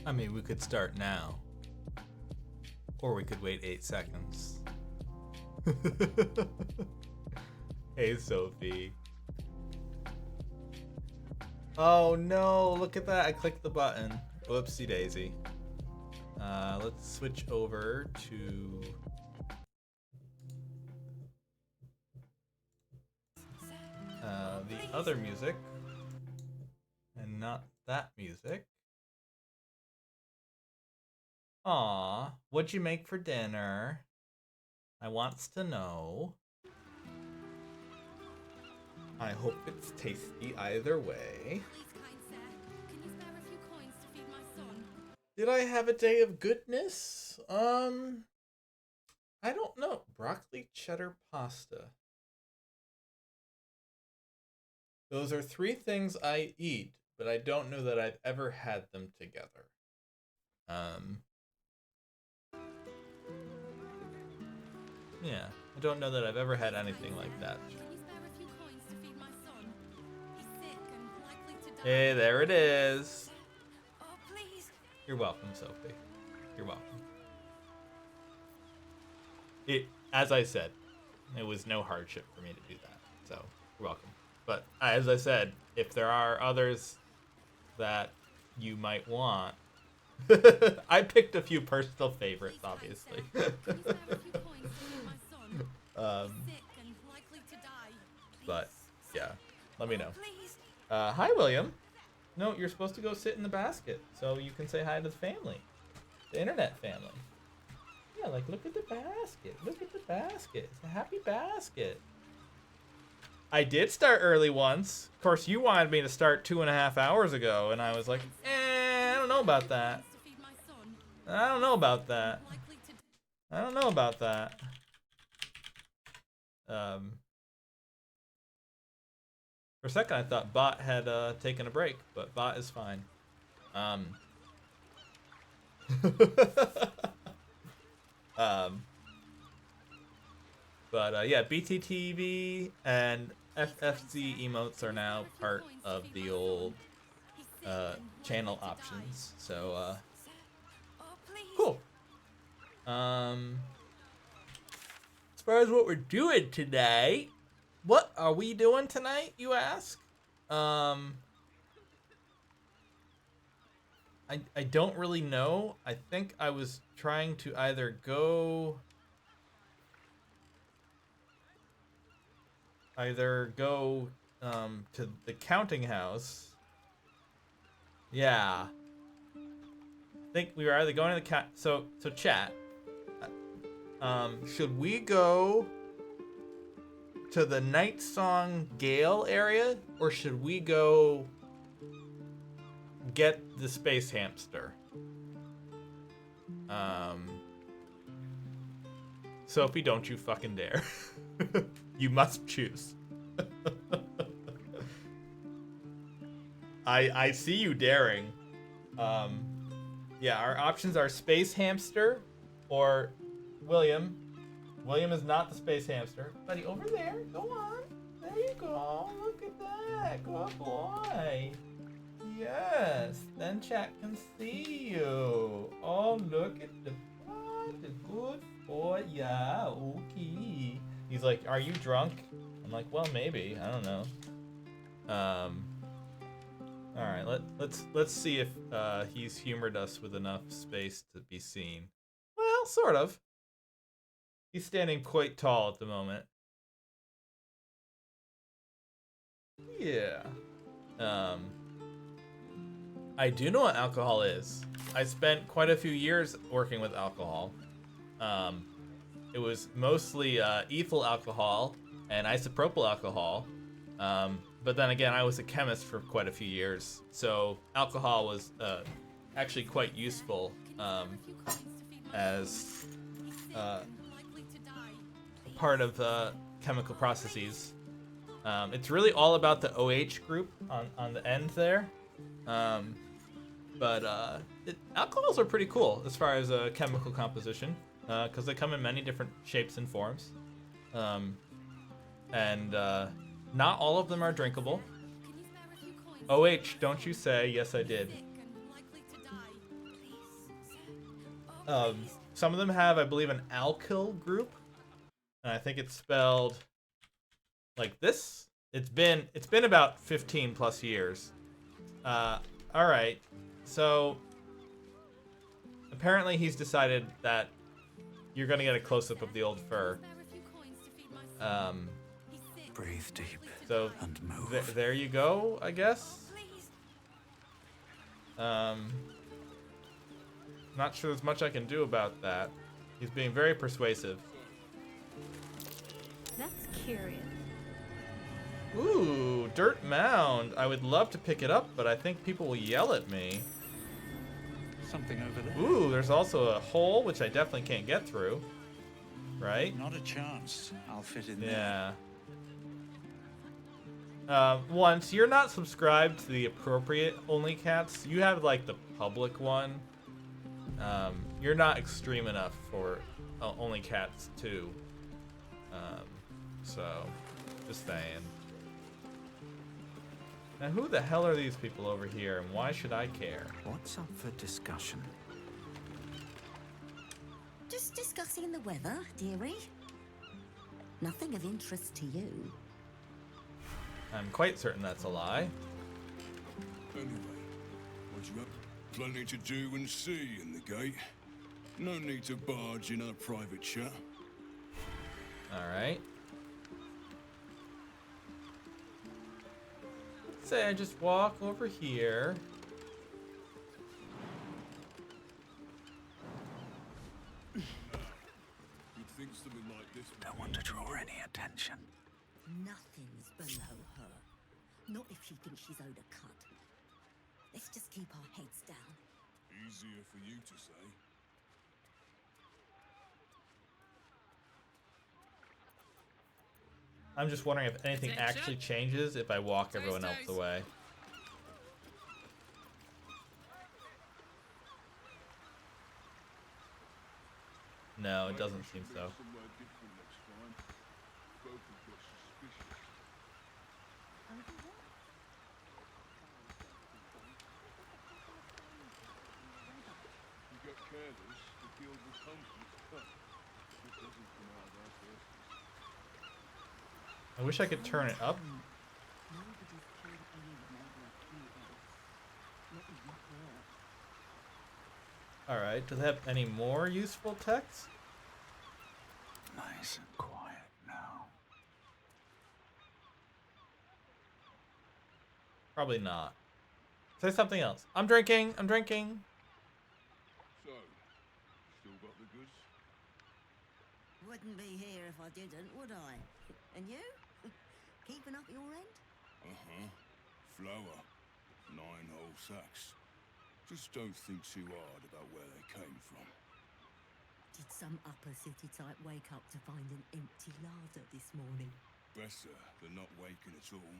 I mean, we could start now. Or we could wait 8 seconds. Hey, Sophie. Oh no, look at that. I clicked the button. Whoopsie daisy. Let's switch over to... the other music. And not that music. Aw, what'd you make for dinner? I wants to know. I hope it's tasty either way. Did I have a day of goodness? I don't know. Broccoli cheddar pasta. Those are 3 things I eat, but I don't know that I've ever had them together. Yeah, I don't know that I've ever had anything like that. Hey, there it is. You're welcome, Sophie. You're welcome. As I said, it was no hardship for me to do that, so you're welcome. But as I said, if there are others that you might want, I picked a few personal favorites, obviously. But yeah, let me know. Hi, William. No, you're supposed to go sit in the basket so you can say hi to the family, the internet family. Yeah, like look at the basket. Look at the basket. It's a happy basket. I did start early once. Of course, you wanted me to start 2.5 hours ago, and I was like, I don't know about that. I don't know about that. I don't know about that. For a second, I thought Bot had taken a break, but Bot is fine. But yeah, BTTV and FFC emotes are now part of the old channel options. So cool. As far as what we're doing today, what are we doing tonight, you ask? I don't really know. I think I was trying to either go to the counting house. Yeah. I think we were either going to the so chat. Should we go to the Night Song Gale area, or should we go get the space hamster? Sophie, don't you fucking dare. You must choose. I see you daring. Yeah, our options are space hamster or William. William is not the space hamster. Buddy, over there. Go on. There you go. Look at that. Good boy. Yes. Then chat can see you. Oh, look at the good boy. Yeah, okay. He's like, are you drunk? I'm like, well, maybe. I don't know. All right. Let's see if he's humored us with enough space to be seen. Well, sort of. He's standing quite tall at the moment. Yeah. I do know what alcohol is. I spent quite a few years working with alcohol. It was mostly ethyl alcohol and isopropyl alcohol. But then again, I was a chemist for quite a few years. So alcohol was actually quite useful as part of chemical processes. It's really all about the OH group on the end there. Alcohols are pretty cool as far as chemical composition because they come in many different shapes and forms. Not all of them are drinkable. OH, don't you say? Yes, I did. Some of them have, I believe, an alkyl group, and I think it's spelled like this. It's been about 15 plus years. All right, so apparently he's decided that you're gonna get a close-up of the old fur. Breathe deep. So and move. there you go, I guess. Not sure there's much I can do about that. He's being very persuasive. That's curious. Ooh, dirt mound. I would love to pick it up, but I think people will yell at me. Something over there. Ooh, there's also a hole, which I definitely can't get through. Right? Not a chance. I'll fit in there. Yeah. Once you're not subscribed to the appropriate only cats, you have like the public one. You're not extreme enough for only cats too. So just saying. Now who the hell are these people over here, and why should I care? What's up for discussion? Just discussing the weather, dearie. Nothing of interest to you. I'm quite certain that's a lie. Anyway, what you have plenty to do and see in the gate. No need to barge in our private chat. Alright. Say I just walk over here. You'd think something like this would Don't want to draw any attention. Nothing's below her. Not if she thinks she's owed a cut. Let's just keep our heads down. easier for you to say. I'm just wondering if anything actually changes if I walk everyone else away. No, it doesn't seem so. I wish I could turn it up. Alright, do they have any more useful text? Nice and quiet now. Probably not. Say something else. I'm drinking. I'm drinking. So, still got the goods? Wouldn't be here if I didn't, would I? And you? Keeping up your end? Uh-huh. Flour. 9 whole sacks. Just don't think too hard about where they came from. Did some upper city type wake up to find an empty larder this morning? Better than not waking at all.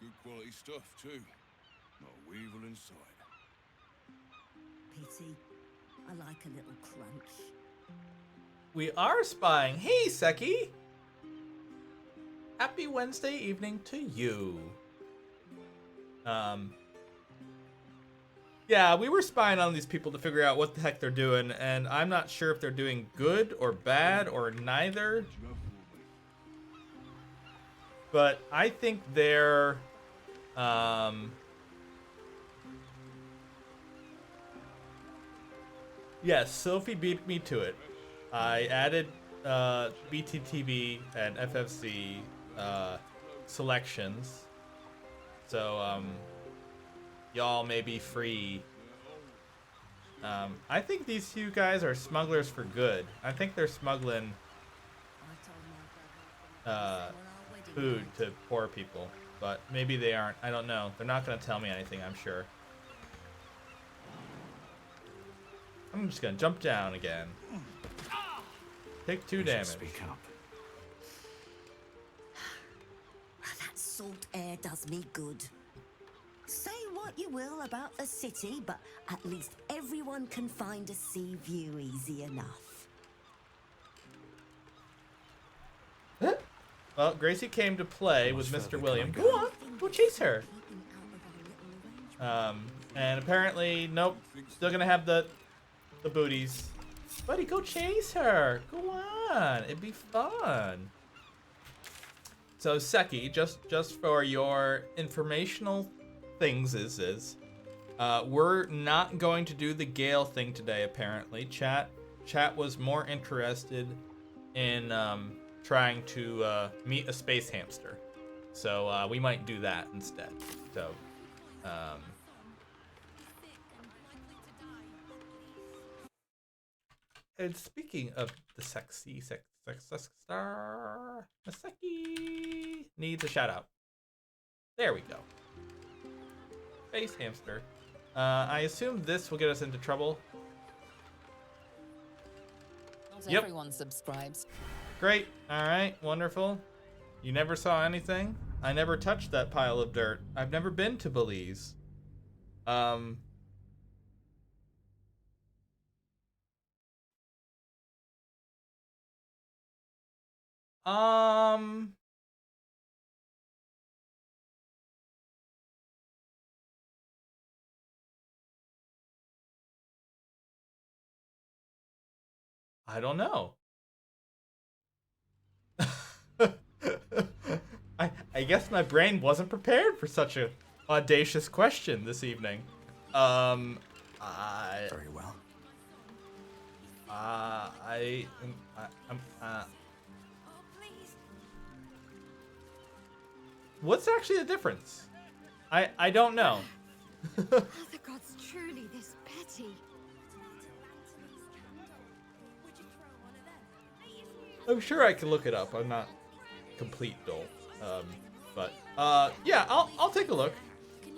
Good quality stuff, too. Not a weevil inside. Pity. I like a little crunch. We are spying. Hey, Seki! Happy Wednesday evening to you. Yeah, we were spying on these people to figure out what the heck they're doing, and I'm not sure if they're doing good or bad or neither. But I think they're, yes, Sophie beat me to it. I added BTTV and FFC selections, so y'all may be free. I think these two guys are smugglers for good. I think they're smuggling food to poor people, but maybe they aren't. I don't know. They're not going to tell me anything, I'm sure. I'm just going to jump down again. Take 2 damage. Speak up. That salt air does me good. Say what you will about the city, but at least everyone can find a sea view easy enough. Well, Gracie came to play with Mr. William. Go on, go chase her. And apparently, nope, still gonna have the booties. Buddy, go chase her. Go on. It'd be fun. So Seki, just for your informational things we're not going to do the Gale thing today, apparently. Chat was more interested in trying to meet a space hamster. So we might do that instead. So and speaking of the sexy star, Maseki needs a shout out. There we go. Space hamster. I assume this will get us into trouble. Not everyone subscribes. Great. All right. Wonderful. You never saw anything? I never touched that pile of dirt. I've never been to Belize. I don't know. I guess my brain wasn't prepared for such a audacious question this evening. Very well. What's actually the difference? I don't know. Are the gods truly this petty? I'm sure I can look it up. I'm not complete dolt. But yeah, I'll take a look.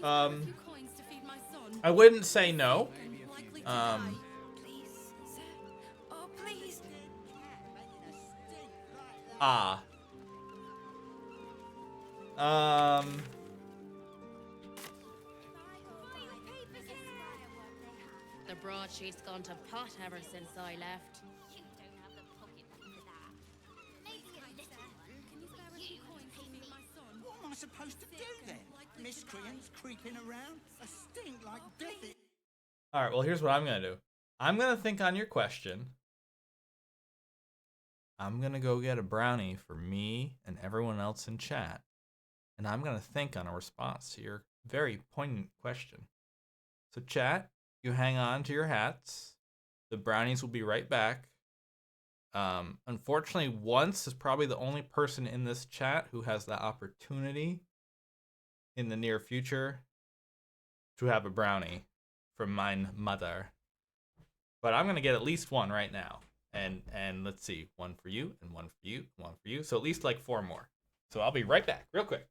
I wouldn't say no. Ah. The broadsheet's gone to pot ever since I left. What am I supposed to do then? Miscreants creeping around? A stink like death. All right, well, here's what I'm going to do. I'm going to think on your question. I'm going to go get a brownie for me and everyone else in chat. And I'm going to think on a response to your very poignant question. So chat, you hang on to your hats. The brownies will be right back. Unfortunately, Once is probably the only person in this chat who has the opportunity in the near future to have a brownie from mine mother. But I'm going to get at least one right now. And let's see, one for you, and one for you, one for you. So at least like 4 more. So I'll be right back, real quick.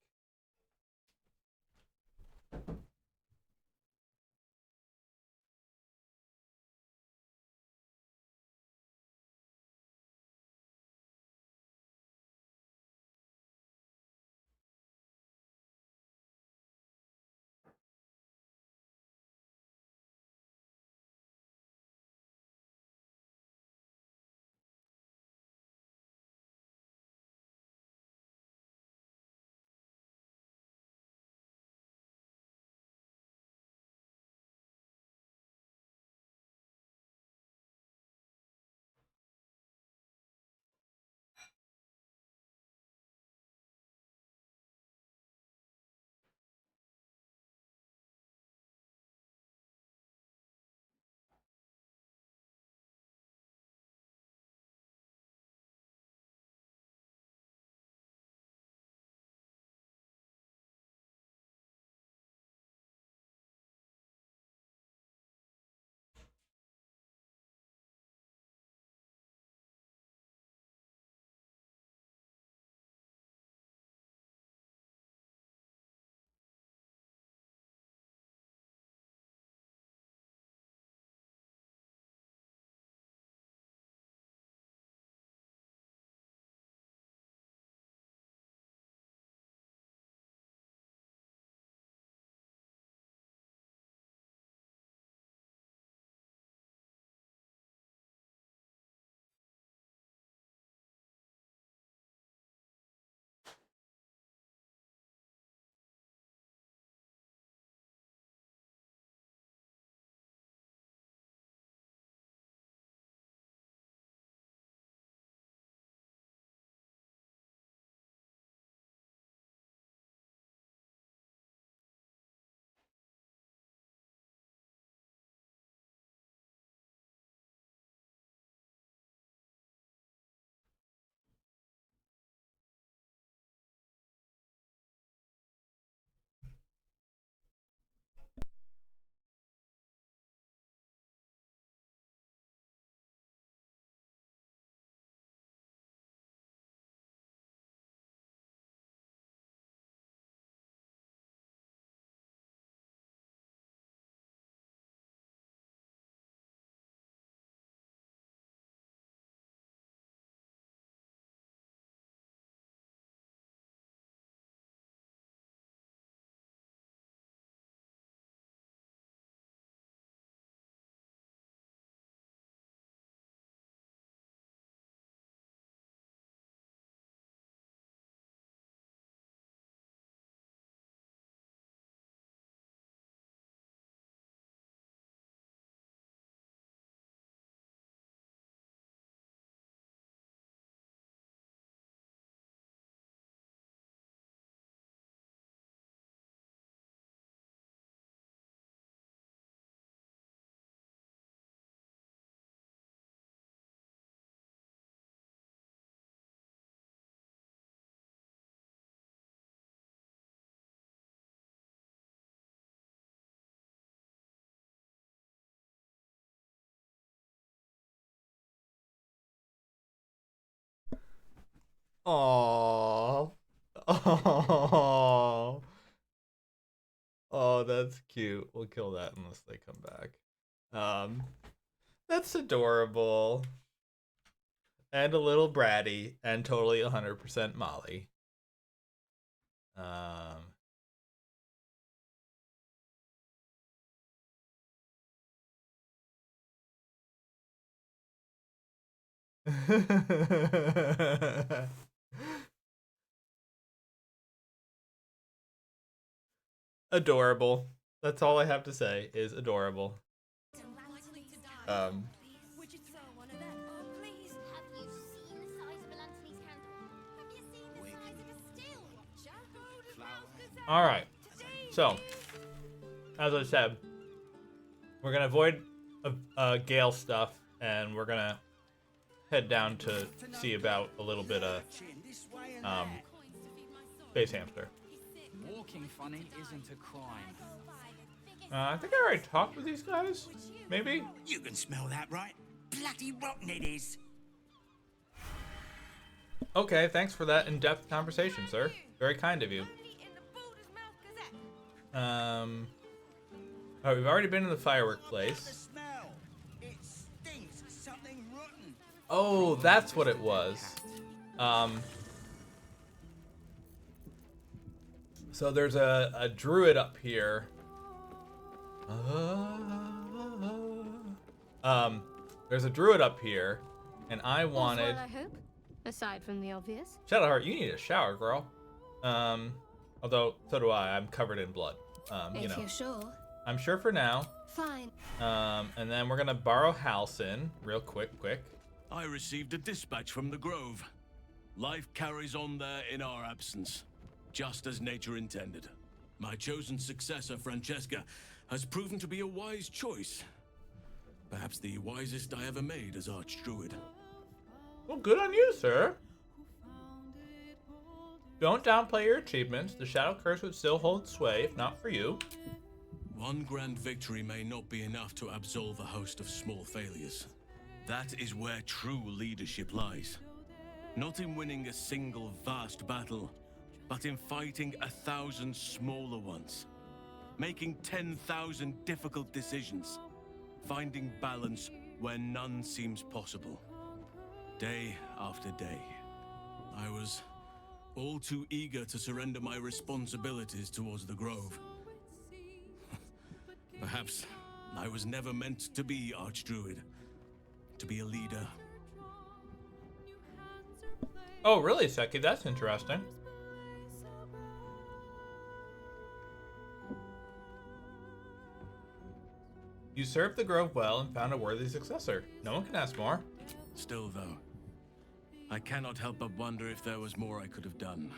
Aww. Oh. Oh, that's cute. We'll kill that unless they come back. That's adorable. And a little bratty and totally 100% Molly. Adorable. That's all I have to say is adorable. Would you throw one of them? Oh, please. Have you seen the size of Melanthony's candle? Have you seen the size of a steel watcher? All right. So, as I said, we're gonna avoid Gale stuff, and we're gonna head down to see about a little bit of Space Hamster. Walking funny isn't a crime. I think I already talked with these guys. Maybe. You can smell that, right? Bloody rotten it is. Okay, thanks for that in-depth conversation, sir. Very kind of you. Alright, we've already been in the firework place. It stinks. Something rotten. Oh, that's what it was. So there's a druid up here. There's a druid up here, and I wanted. I hope. Aside from the obvious. Shadowheart, you need a shower, girl. Although so do I. I'm covered in blood. You know. If you're sure. I'm sure for now. Fine. And then we're gonna borrow Halcyon real quick. I received a dispatch from the Grove. Life carries on there in our absence, just as nature intended. My chosen successor, Francesca, has proven to be a wise choice. Perhaps the wisest I ever made as Archdruid. Well, good on you, sir. Don't downplay your achievements. The Shadow Curse would still hold sway if not for you. One grand victory may not be enough to absolve a host of small failures. That is where true leadership lies. Not in winning a single vast battle, but in fighting 1,000 smaller ones. Making 10,000 difficult decisions. Finding balance where none seems possible. Day after day, I was all too eager to surrender my responsibilities towards the Grove. Perhaps I was never meant to be Archdruid, to be a leader. Oh, really, Seki? That's interesting. You served the Grove well and found a worthy successor. No one can ask more. Still, though, I cannot help but wonder if there was more I could have done.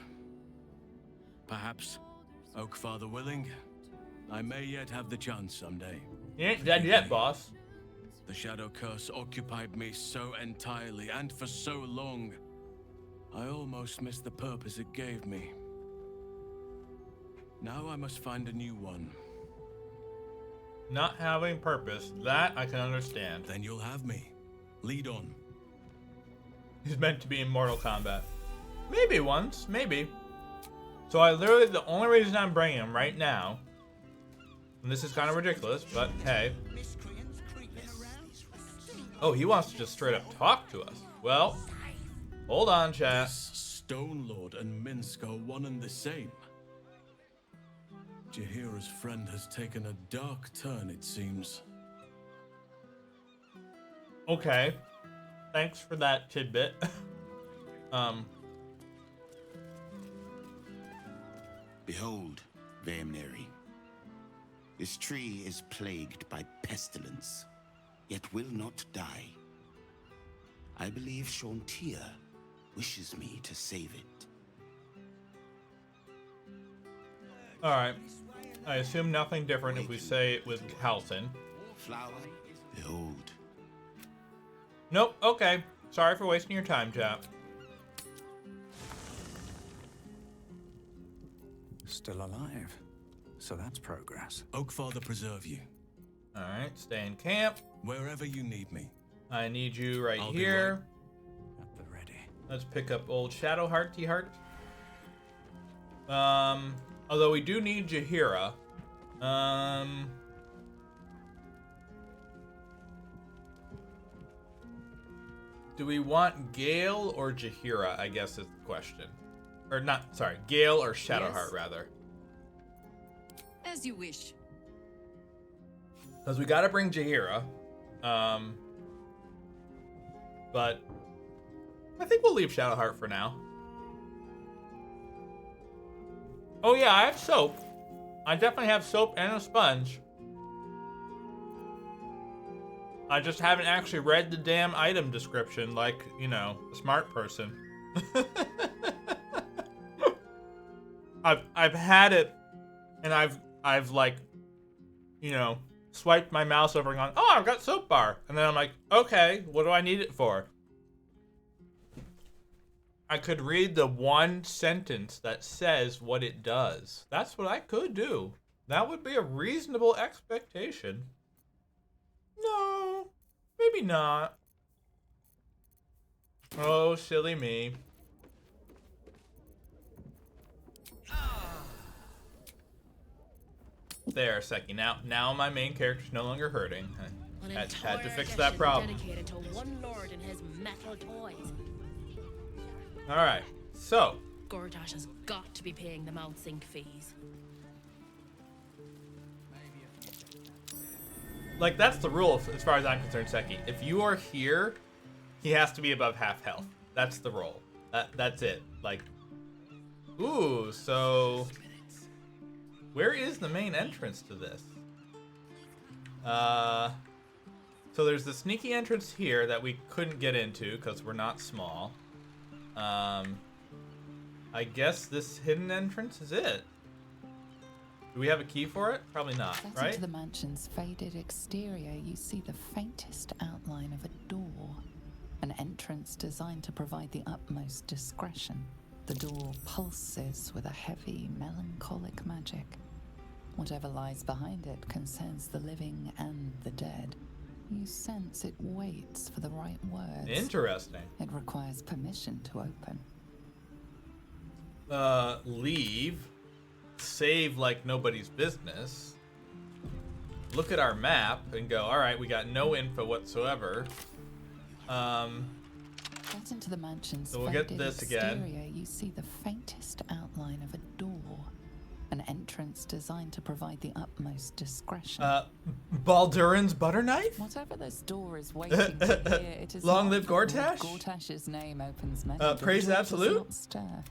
Perhaps, Oakfather willing, I may yet have the chance someday. You ain't dead yet, boss. The Shadow Curse occupied me so entirely and for so long, I almost missed the purpose it gave me. Now I must find a new one. Not having purpose, that I can understand. Then you'll have me. Lead on. He's meant to be in Mortal Kombat. Maybe once, maybe. So the only reason I'm bringing him right now, and this is kind of ridiculous, but hey. Oh, he wants to just straight up talk to us. Well, hold on, chat. Stone Lord and Minsk are one and the same. Jahira's friend has taken a dark turn, it seems. Okay. Thanks for that tidbit. Behold, Vaemneri. This tree is plagued by pestilence, yet will not die. I believe Shauntia wishes me to save it. Alright. I assume nothing different if we say it with Halcyon. Flower, behold. Nope, okay. Sorry for wasting your time, chap. Still alive. So that's progress. Oakfather preserve you. Alright, stay in camp. Wherever you need me. I need you right I'll be here. At the ready. Let's pick up old Shadowheart, T-Heart. Although we do need Jaheira. Do we want Gale or Jaheira, I guess is the question. Or not, sorry, Gale or Shadowheart, rather. As you wish. Because we gotta bring Jaheira. But I think we'll leave Shadowheart for now. Oh yeah, I have soap. I definitely have soap and a sponge. I just haven't actually read the damn item description like, you know, a smart person. I've had it and I've like, you know, swiped my mouse over and gone, oh, I've got soap bar. And then I'm like, okay, what do I need it for? I could read the one sentence that says what it does. That's what I could do. That would be a reasonable expectation. No, maybe not. Oh, silly me. There, Seki. Now my main character's no longer hurting. I had to fix that problem. Dedicated to one lord and his metal toys. All right, so Gortash has got to be paying them out sync fees. like that's the rule as far as I'm concerned, Seki. If you are here, he has to be above half health. That's the rule. That's it. Like, ooh, so where is the main entrance to this? So there's the sneaky entrance here that we couldn't get into because we're not small. I guess this hidden entrance is it. Do we have a key for it? Probably not, Set right? into the mansion's faded exterior, you see the faintest outline of a door. An entrance designed to provide the utmost discretion. The door pulses with a heavy, melancholic magic. Whatever lies behind it concerns the living and the dead. You sense it waits for the right words. Interesting. It requires permission to open. Leave. Save like nobody's business. Look at our map and go, all right, we got no info whatsoever. Get into the mansion's So we'll get faded this exterior, again. you see the faintest outline of a door. An entrance designed to provide the utmost discretion. Balduran's butter knife? Whatever this door is waiting to hear, it is Long not live Gortash? Gortash's name opens many Praise doors. absolute? It does not stir.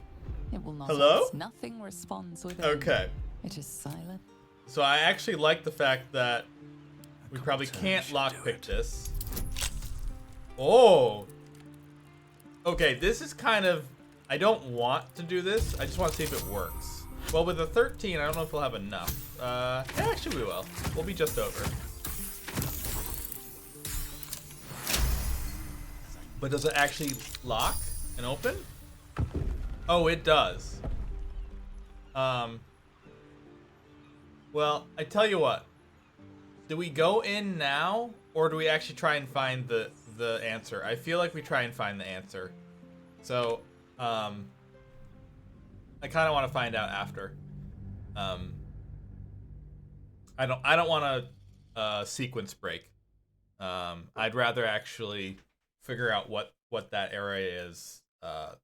It will not Hello? ask, nothing responds within. Okay. It is silent. So I actually like the fact that we probably can't lockpick this. Oh. Okay, this is kind of... I don't want to do this. I just want to see if it works. Well, with a 13, I don't know if we'll have enough. Yeah, actually we will. We'll be just over. But does it actually lock and open? Oh, it does. Well, I tell you what. Do we go in now, or do we actually try and find the answer? I feel like we try and find the answer. So, I kind of want to find out after. I don't want to sequence break. I'd rather actually figure out what that area is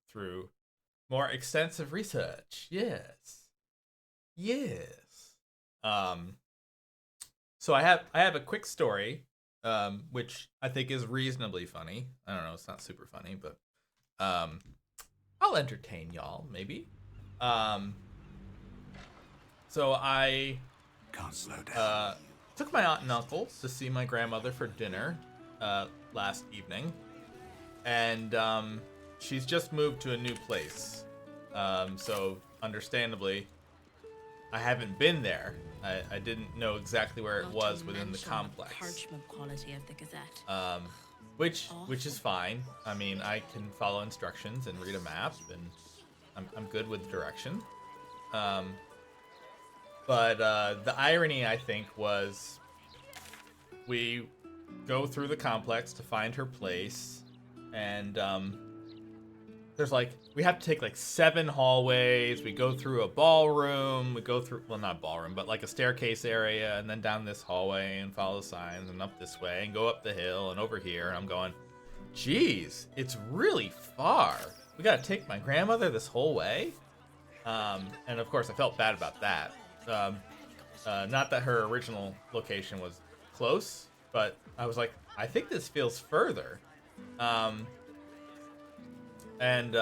through more extensive research. Yes. So I have a quick story, which I think is reasonably funny. I don't know, it's not super funny, but I'll entertain y'all maybe. So I Can't slow down. took my aunt and uncle to see my grandmother for dinner last evening, and she's just moved to a new place. So understandably, I haven't been there. I didn't know exactly where it was within the complex. Parchment quality of the Gazette. Which is fine. I mean, I can follow instructions and read a map, and I'm good with direction. But the irony, I think, was we go through the complex to find her place, and there's like, we have to take like 7 hallways. We go through a ballroom. We go through, well, not a ballroom, but like a staircase area, and then down this hallway and follow the signs and up this way and go up the hill and over here. And I'm going, geez, it's really far. We got to take my grandmother this whole way. And of course I felt bad about that. Not that her original location was close, but I was like, I think this feels further. And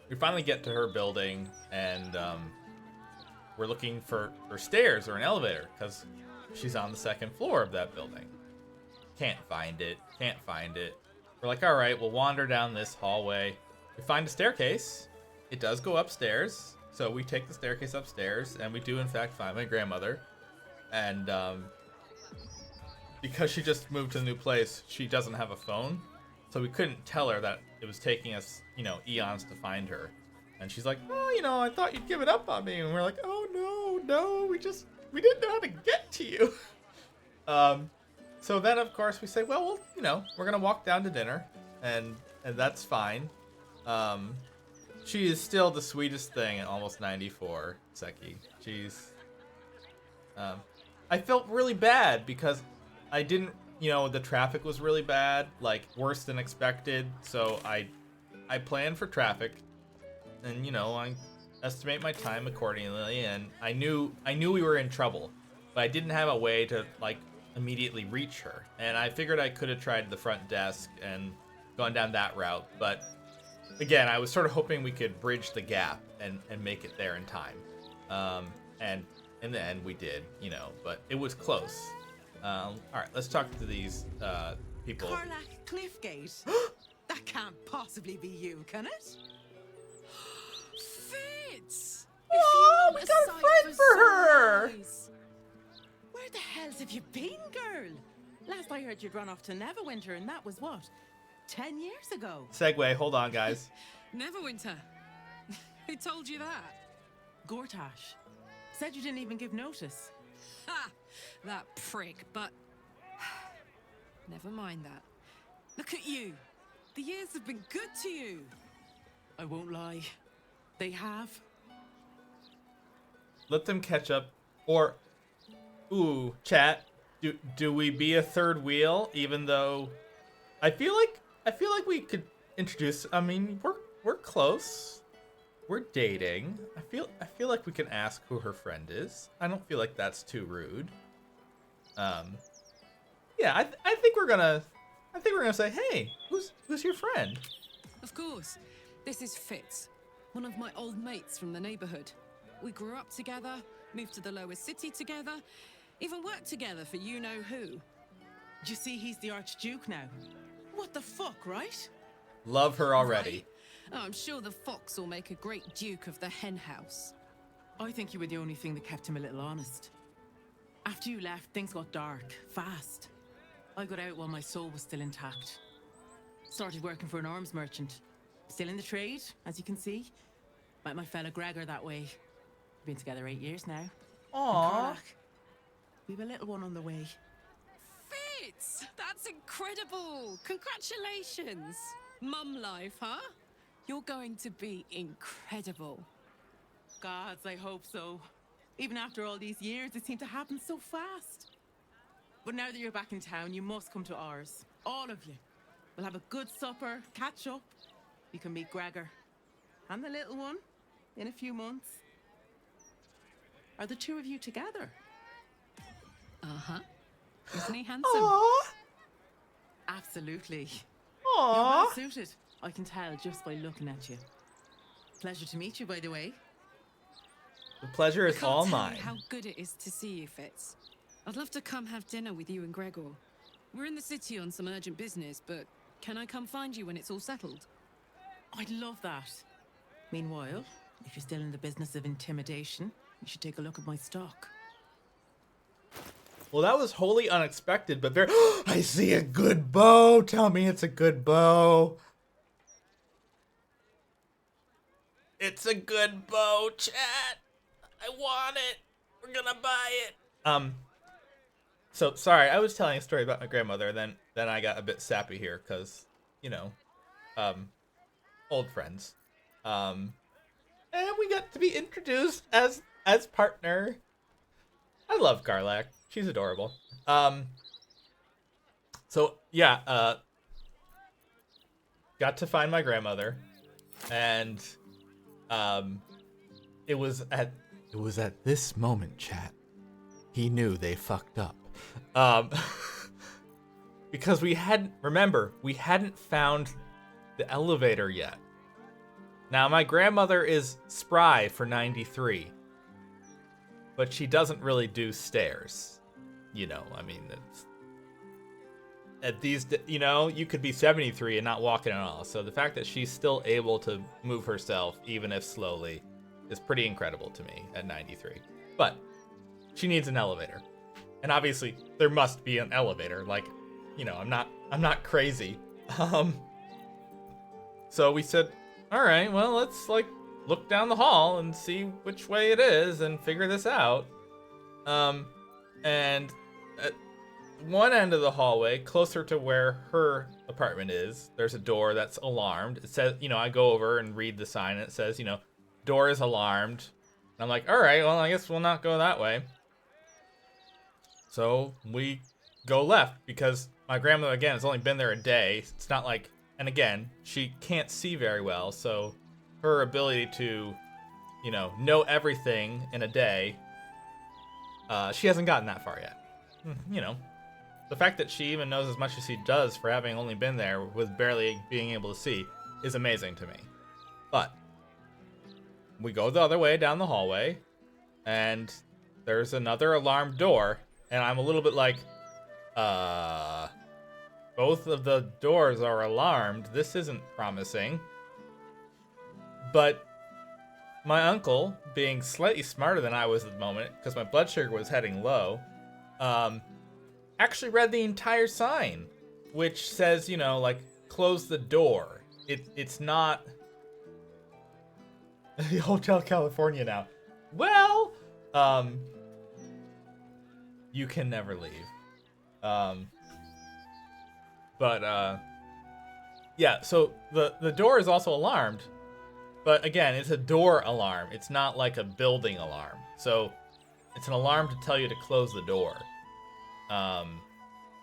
we finally get to her building, and we're looking for stairs or an elevator because she's on the 2nd floor of that building. Can't find it. We're like, all right, we'll wander down this hallway. We find a staircase. It does go upstairs. So we take the staircase upstairs, and we do in fact find my grandmother. And because she just moved to a new place, she doesn't have a phone. So we couldn't tell her that it was taking us, eons to find her. And she's like, oh, I thought you'd give it up on me. And we're like, oh, no, we didn't know how to get to you. So then, of course, we say, well, we're going to walk down to dinner. And that's fine. She is still the sweetest thing at almost 94, Seki. She's... I felt really bad because I didn't... the traffic was really bad, like worse than expected. So I planned for traffic, and I estimate my time accordingly. And I knew we were in trouble, but I didn't have a way to like immediately reach her. And I figured I could have tried the front desk and gone down that route. But again, I was sort of hoping we could bridge the gap and make it there in time. And in the end, we did. But it was close. All right, let's talk to these people. Carlack Cliffgate? That can't possibly be you, can it? Fitz! Oh, we got a friend for her! Where the hells have you been, girl? Last I heard you'd run off to Neverwinter, and that was what? 10 years ago? Segue, hold on, guys. Neverwinter? Who told you that? Gortash. Said you didn't even give notice. Ha! That prick, but... Never mind that. Look at you. The years have been good to you. I won't lie. They have. Let them catch up. Or, ooh, chat. Do we be a third wheel? Even though, I feel like we could introduce. I mean, we're close. We're dating. I feel like we can ask who her friend is. I don't feel like that's too rude. Yeah, I think we're gonna say, hey, who's your friend? Of course. This is Fitz, one of my old mates from the neighborhood. We grew up together, moved to the lower city together, even worked together for you-know-who. You see, he's the Archduke now. What the fuck, right? Love her already. Right? Oh, I'm sure the fox will make a great Duke of the hen house. I think you were the only thing that kept him a little honest. After you left, things got dark, fast. I got out while my soul was still intact. Started working for an arms merchant. Still in the trade, as you can see. Met my fella Gregor that way. Been together 8 years now. Aww. We've a little one on the way. Fitz! That's incredible! Congratulations! Mum life, huh? You're going to be incredible. Gods, I hope so. Even after all these years, it seemed to happen so fast. But now that you're back in town, you must come to ours. All of you. We'll have a good supper, catch up. You can meet Gregor. And the little one. In a few months. Are the two of you together? Uh-huh. Isn't he handsome? Aww. Absolutely. Aww. You're well suited. I can tell just by looking at you. Pleasure to meet you, by the way. The pleasure is all mine. How good it is to see you, Fitz. I'd love to come have dinner with you and Gregor. We're in the city on some urgent business, but can I come find you when it's all settled? I'd love that. Meanwhile, if you're still in the business of intimidation, you should take a look at my stock. Well, that was wholly unexpected, but very... I see a good bow! Tell me it's a good bow! It's a good bow, chat! I want it! We're gonna buy it! So, sorry, I was telling a story about my grandmother, then I got a bit sappy here, because, old friends. And we got to be introduced as partner. I love Garlac. She's adorable. So yeah, got to find my grandmother, and it was at this moment, chat, he knew they fucked up. Because we hadn't found the elevator yet. Now, my grandmother is spry for 93, but she doesn't really do stairs. You know, I mean, it's, at these, you know, you could be 73 and not walking at all. So the fact that she's still able to move herself, even if slowly, is pretty incredible to me at 93. But she needs an elevator. And obviously, there must be an elevator. Like, you know, I'm not crazy. So we said, all right, well, let's like look down the hall and see which way it is and figure this out. And at one end of the hallway, closer to where her apartment is, there's a door that's alarmed. It says, you know, I go over and read the sign, and it says, you know, door is alarmed. And I'm like, all right, well, I guess we'll not go that way. So we go left because my grandmother, again, has only been there a day. It's not like, and again, she can't see very well, so her ability to, you know everything in a day, she hasn't gotten that far yet. You know, the fact that she even knows as much as she does for having only been there with barely being able to see is amazing to me. But we go the other way down the hallway, and there's another alarmed door, and I'm a little bit like, both of the doors are alarmed. This isn't promising. But my uncle, being slightly smarter than I was at the moment, because my blood sugar was heading low, actually read the entire sign, which says, you know, like, close the door. It's not the Hotel California now. Well, you can never leave. Yeah, so the door is also alarmed, but again, it's a door alarm. It's not like a building alarm. So it's an alarm to tell you to close the door.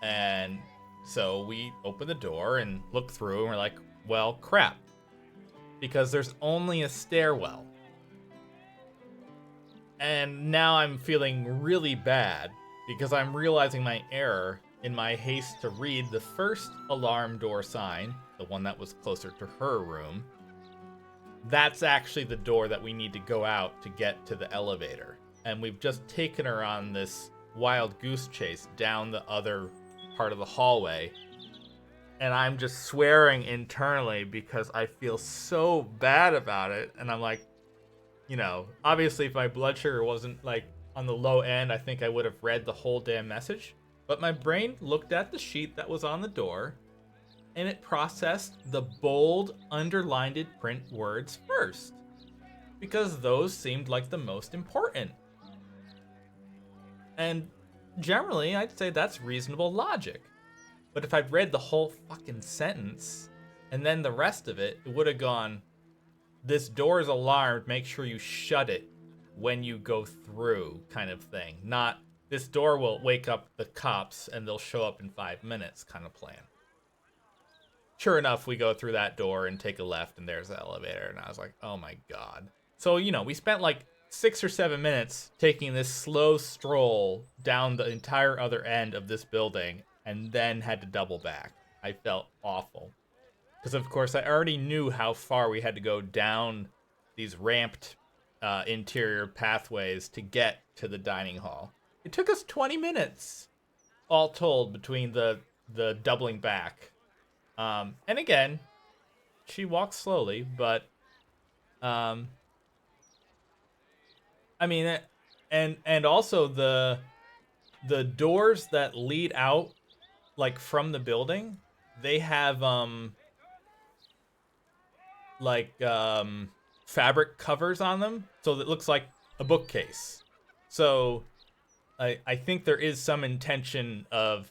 And so we open the door and look through, and we're like, well, crap. Because there's only a stairwell. And now I'm feeling really bad because I'm realizing my error in my haste to read the first alarm door sign, the one that was closer to her room. That's actually the door that we need to go out to get to the elevator. And we've just taken her on this wild goose chase down the other part of the hallway. And I'm just swearing internally because I feel so bad about it. And I'm like, you know, obviously if my blood sugar wasn't like on the low end, I think I would have read the whole damn message. But my brain looked at the sheet that was on the door, and it processed the bold, underlined print words first, because those seemed like the most important. And generally, I'd say that's reasonable logic. But if I'd read the whole fucking sentence, and then the rest of it, it would have gone, this door is alarmed, make sure you shut it when you go through, kind of thing. Not, this door will wake up the cops and they'll show up in 5 minutes kind of plan. Sure enough, we go through that door and take a left, and there's the elevator, and I was like, oh my god. So, you know, we spent like 6 or 7 minutes taking this slow stroll down the entire other end of this building, and then had to double back. I felt awful. Because, of course, I already knew how far we had to go down these ramped interior pathways to get to the dining hall. It took us 20 minutes, all told, between the doubling back. And again, she walks slowly, but I mean, and also the doors that lead out, like, from the building, they have fabric covers on them, so it looks like a bookcase. So I think there is some intention of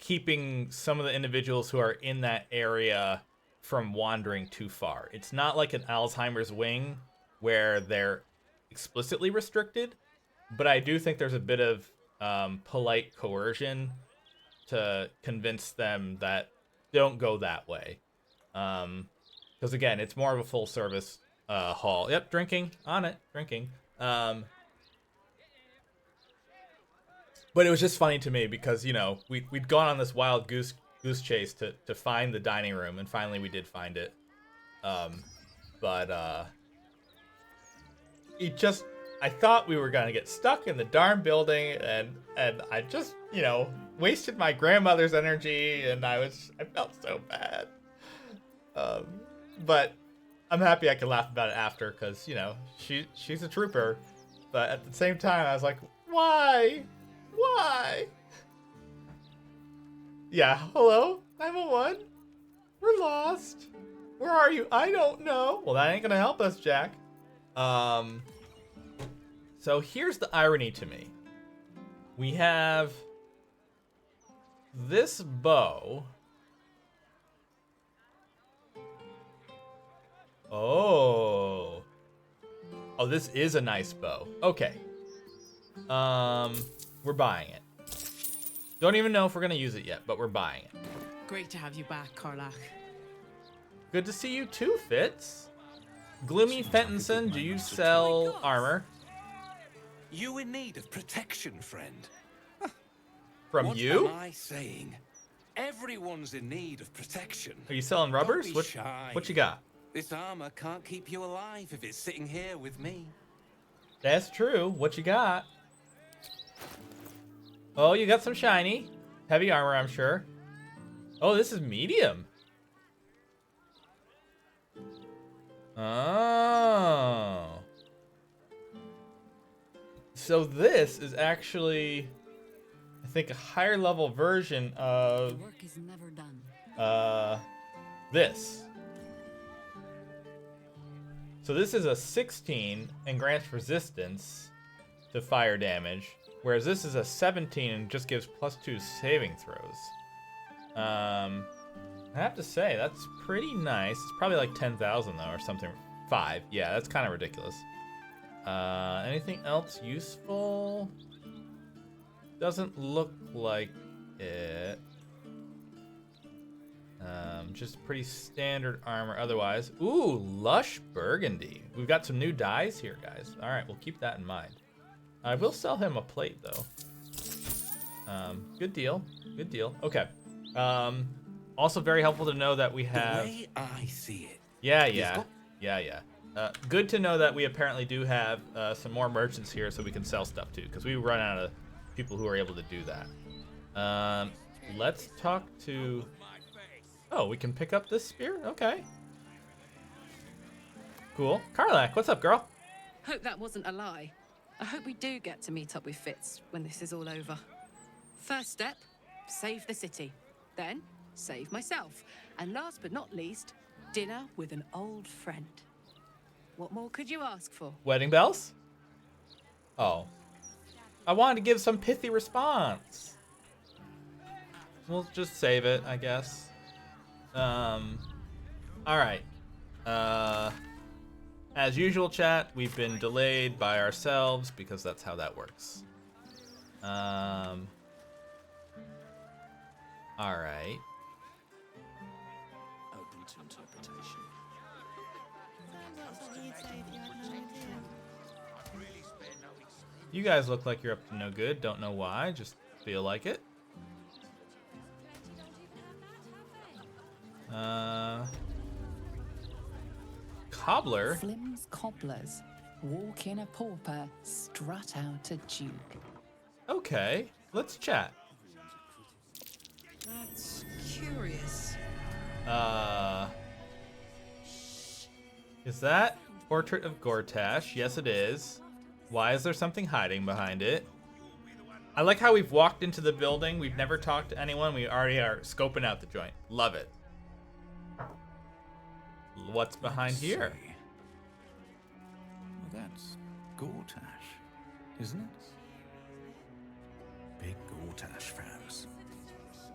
keeping some of the individuals who are in that area from wandering too far. It's not like an Alzheimer's wing where they're explicitly restricted, but I do think there's a bit of polite coercion to convince them that don't go that way. Because again, it's more of a full service hall. Yep, drinking on it, drinking. But it was just funny to me because, you know, we'd gone on this wild goose chase to find the dining room, and finally we did find it. It just, I thought we were gonna get stuck in the darn building, and I just, you know, wasted my grandmother's energy, and I felt so bad. But I'm happy I could laugh about it after, because, you know, she's a trooper. But at the same time, I was like, why? Why? Yeah, hello? 911? We're lost. Where are you? I don't know. Well, that ain't gonna help us, Jack. So here's the irony to me. We have this bow. Oh, this is a nice bow. Okay. We're buying it. Don't even know if we're gonna use it yet, but we're buying it. Great to have you back, Karlach. Good to see you too, Fitz. Gloomy Fentonson, do you sell armor? You in need of protection, friend. From what you? What am I saying? Everyone's in need of protection. Are you selling rubbers? Don't be shy. What you got? This armor can't keep you alive if it's sitting here with me. That's true. What you got? Oh, you got some shiny. Heavy armor, I'm sure. Oh, this is medium. Oh. So this is actually, I think, a higher level version of The work is never done. This. So this is a 16 and grants resistance to fire damage, whereas this is a 17 and just gives +2 saving throws. I have to say, that's pretty nice. It's probably like 10,000 though, or something. 5. Yeah, that's kind of ridiculous. Anything else useful? Doesn't look like it. Just pretty standard armor otherwise. Ooh, lush burgundy. We've got some new dyes here, guys. All right, we'll keep that in mind. I will sell him a plate though. Good deal. Good deal. Okay. Also very helpful to know that we have. The way I see it. Yeah. Good to know that we apparently do have some more merchants here, so we can sell stuff too, because we run out of people who are able to do that. Let's talk to. Oh, we can pick up this spear? Okay. Cool. Karlach, what's up, girl? Hope that wasn't a lie. I hope we do get to meet up with Fitz when this is all over. First step, save the city. Then, save myself. And last but not least, dinner with an old friend. What more could you ask for? Wedding bells? Oh. I wanted to give some pithy response. We'll just save it, I guess. Alright. As usual, chat, we've been delayed by ourselves because that's how that works. Alright. Open to interpretation. You guys look like you're up to no good. Don't know why. Just feel like it. Cobbler. Flim's cobblers. Walk in a pauper, strut out a duke. Okay, let's chat. That's curious. Is that Portrait of Gortash? Yes, it is. Why is there something hiding behind it? I like how we've walked into the building. We've never talked to anyone. We already are scoping out the joint. Love it. What's behind here? Well, that's Gortash, isn't it? Big Gortash fans.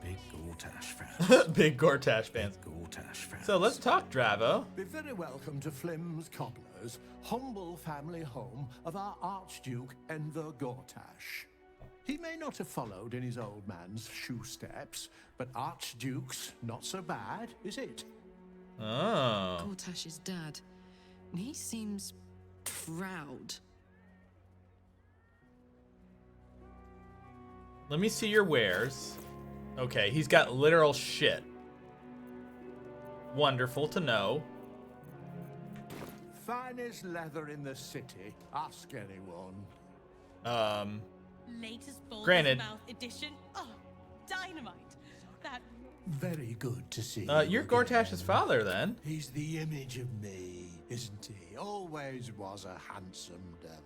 Big Gortash fans. Big Gortash fans. Big Gortash fans. So let's talk, Dravo. Be very welcome to Flim's Cobblers, humble family home of our Archduke Enver Gortash. He may not have followed in his old man's shoe steps, but Archduke's not so bad, is it? Oh. Gortash's dad. He seems proud. Let me see your wares. Okay, he's got literal shit. Wonderful to know. Finest leather in the city. Ask anyone. Latest Baldurs Granted. Mouth edition. Oh, dynamite. That. Very good to see You're you Gortash's again. father, then. He's the image of me, isn't he? Always was a handsome devil.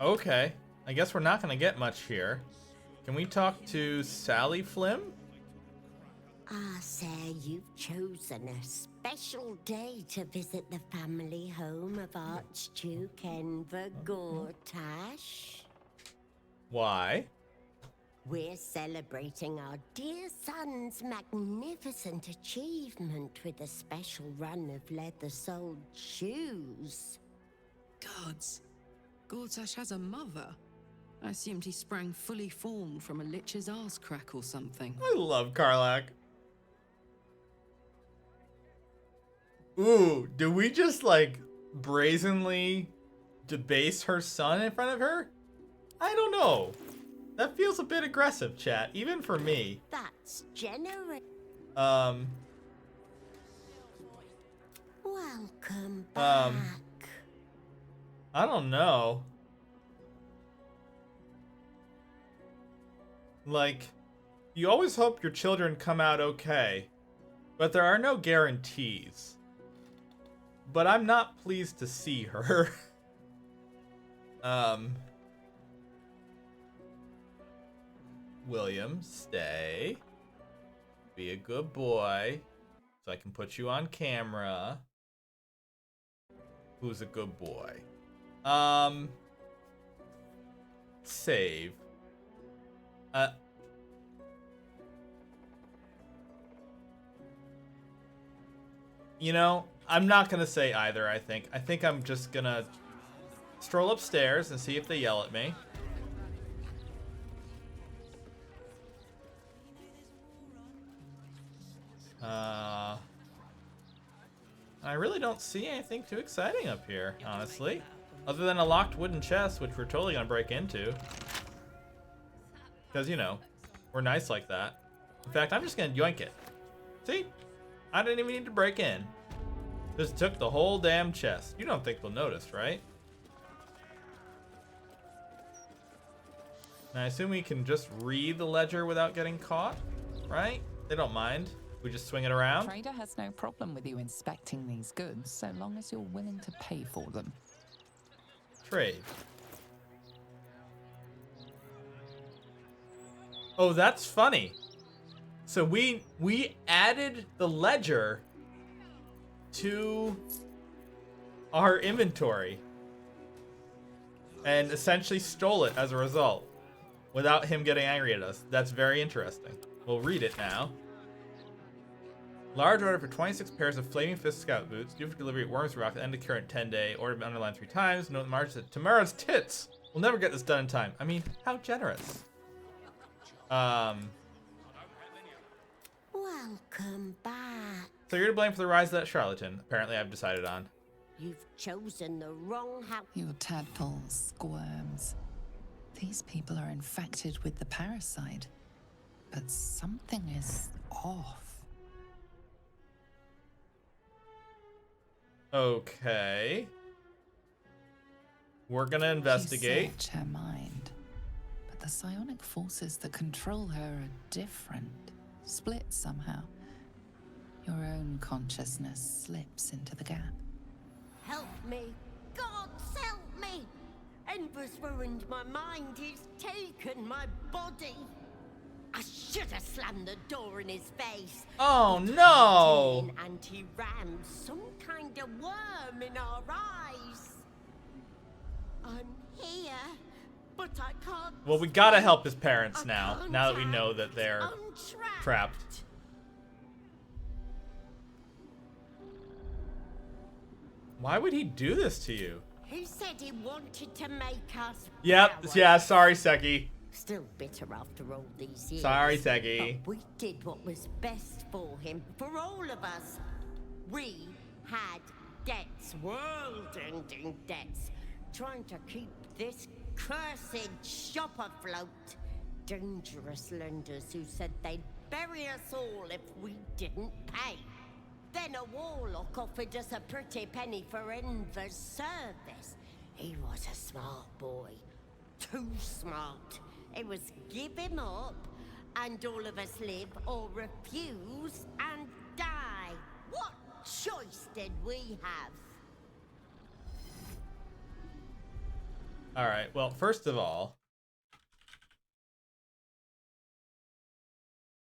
Okay. I guess we're not gonna get much here. Can we talk to Sally Flim? Ah, sir, you've chosen a special day to visit the family home of Archduke Enver Gortash. Why? We're celebrating our dear son's magnificent achievement with a special run of leather-soled shoes. Gods. Gortash has a mother. I assumed he sprang fully formed from a lich's arse crack or something. I love Karlak. Ooh, do we just like brazenly debase her son in front of her? I don't know. That feels a bit aggressive, chat, even for me. That's generous. Welcome back. I don't know. Like, you always hope your children come out okay, but there are no guarantees. But I'm not pleased to see her. William, stay. Be a good boy, so I can put you on camera. Who's a good boy? Save. You know, I'm not gonna say either, I think. I think I'm just gonna stroll upstairs and see if they yell at me. I really don't see anything too exciting up here, honestly. Other than a locked wooden chest, which we're totally gonna break into. Because, you know, we're nice like that. In fact, I'm just gonna yoink it. See? I didn't even need to break in. Just took the whole damn chest. You don't think they'll notice, right? And I assume we can just read the ledger without getting caught, right? They don't mind. We just swing it around. Trader has no problem with you inspecting these goods, so long as you're willing to pay for them. Trade. Oh, that's funny. So we added the ledger to our inventory and essentially stole it as a result without him getting angry at us. That's very interesting. We'll read it now. Large order for 26 pairs of Flaming Fist Scout boots, due for delivery at Worms Rock at the end of current 10-day. Order underlined 3 times. Note the margin said, Tamara's tits. We'll never get this done in time. I mean, how generous. Welcome back. So you're to blame for the rise of that charlatan. Apparently, I've decided on. You've chosen the wrong house. Your tadpole squirms. These people are infected with the parasite, but something is off. Okay. We're gonna investigate. You search her mind, but the psionic forces that control her are different, split somehow. Your own consciousness slips into the gap. Help me. Gods, help me. Enver's ruined my mind. He's taken my body. I should have slammed the door in his face. Oh no! And he rammed some kind of worm in our eyes. I'm here, but I can't. Well, we gotta help his parents I now. can't Now that we know act. that they're I'm trapped. Why would he do this to you? He said he wanted to make us. Yep. powerless. Yeah. Sorry, Seki. Still bitter after all these years. Sorry, Seki. But we did what was best for him, for all of us. We had debts, world-ending debts, trying to keep this cursed shop afloat. Dangerous lenders who said they'd bury us all if we didn't pay. Then a warlock offered us a pretty penny for Enver's service. He was a smart boy. Too smart. It was give him up, and all of us live, or refuse and die. What choice did we have? All right. Well, first of all,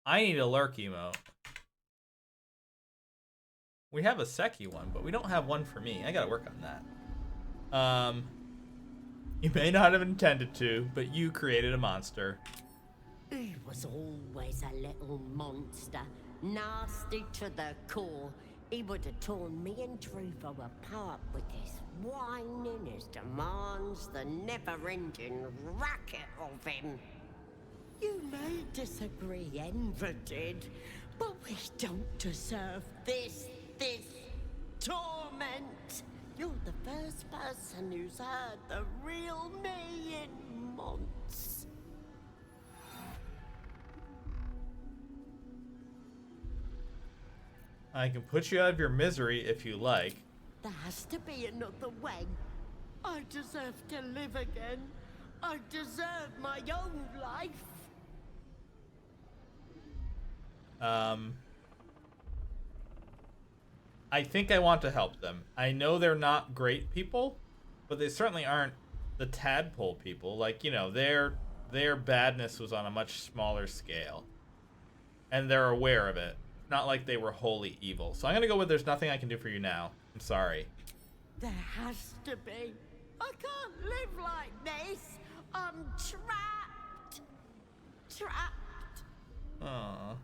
I need a lurk emote. We have a Seki one, but we don't have one for me. I gotta work on that. You may not have intended to, but you created a monster. He was always a little monster, nasty to the core. He would have torn me and Druvo apart with his whining, his demands, the never-ending racket of him. You may disagree, Enver did, but we don't deserve this torment. You're the first person who's heard the real me in months. I can put you out of your misery if you like. There has to be another way. I deserve to live again. I deserve my own life. I think I want to help them. I know they're not great people, but they certainly aren't the tadpole people. Like, you know, their badness was on a much smaller scale. And they're aware of it. Not like they were wholly evil. So I'm gonna go with there's nothing I can do for you now. I'm sorry. There has to be. I can't live like this. I'm trapped. Trapped. Aww.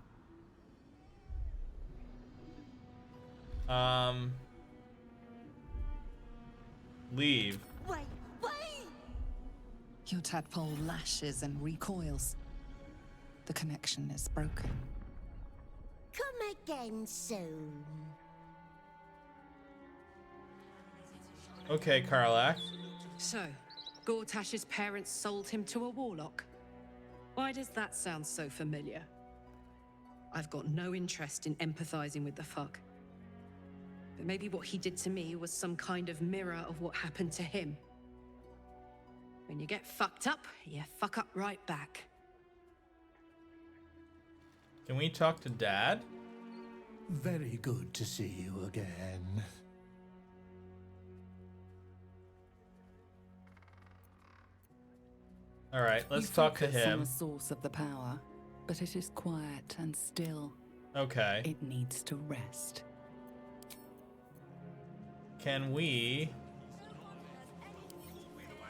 Leave. Wait. Your tadpole lashes and recoils. The connection is broken. Come again soon. Okay, Karlak. So, Gortash's parents sold him to a warlock. Why does that sound so familiar? I've got no interest in empathizing with the fuck. But maybe what he did to me was some kind of mirror of what happened to him. When you get fucked up, you fuck up right back. Can we talk to Dad? Very good to see you again. All right, let's You talk to focus on him. the source of the power, but it is quiet and still. Okay. It needs to rest. Can we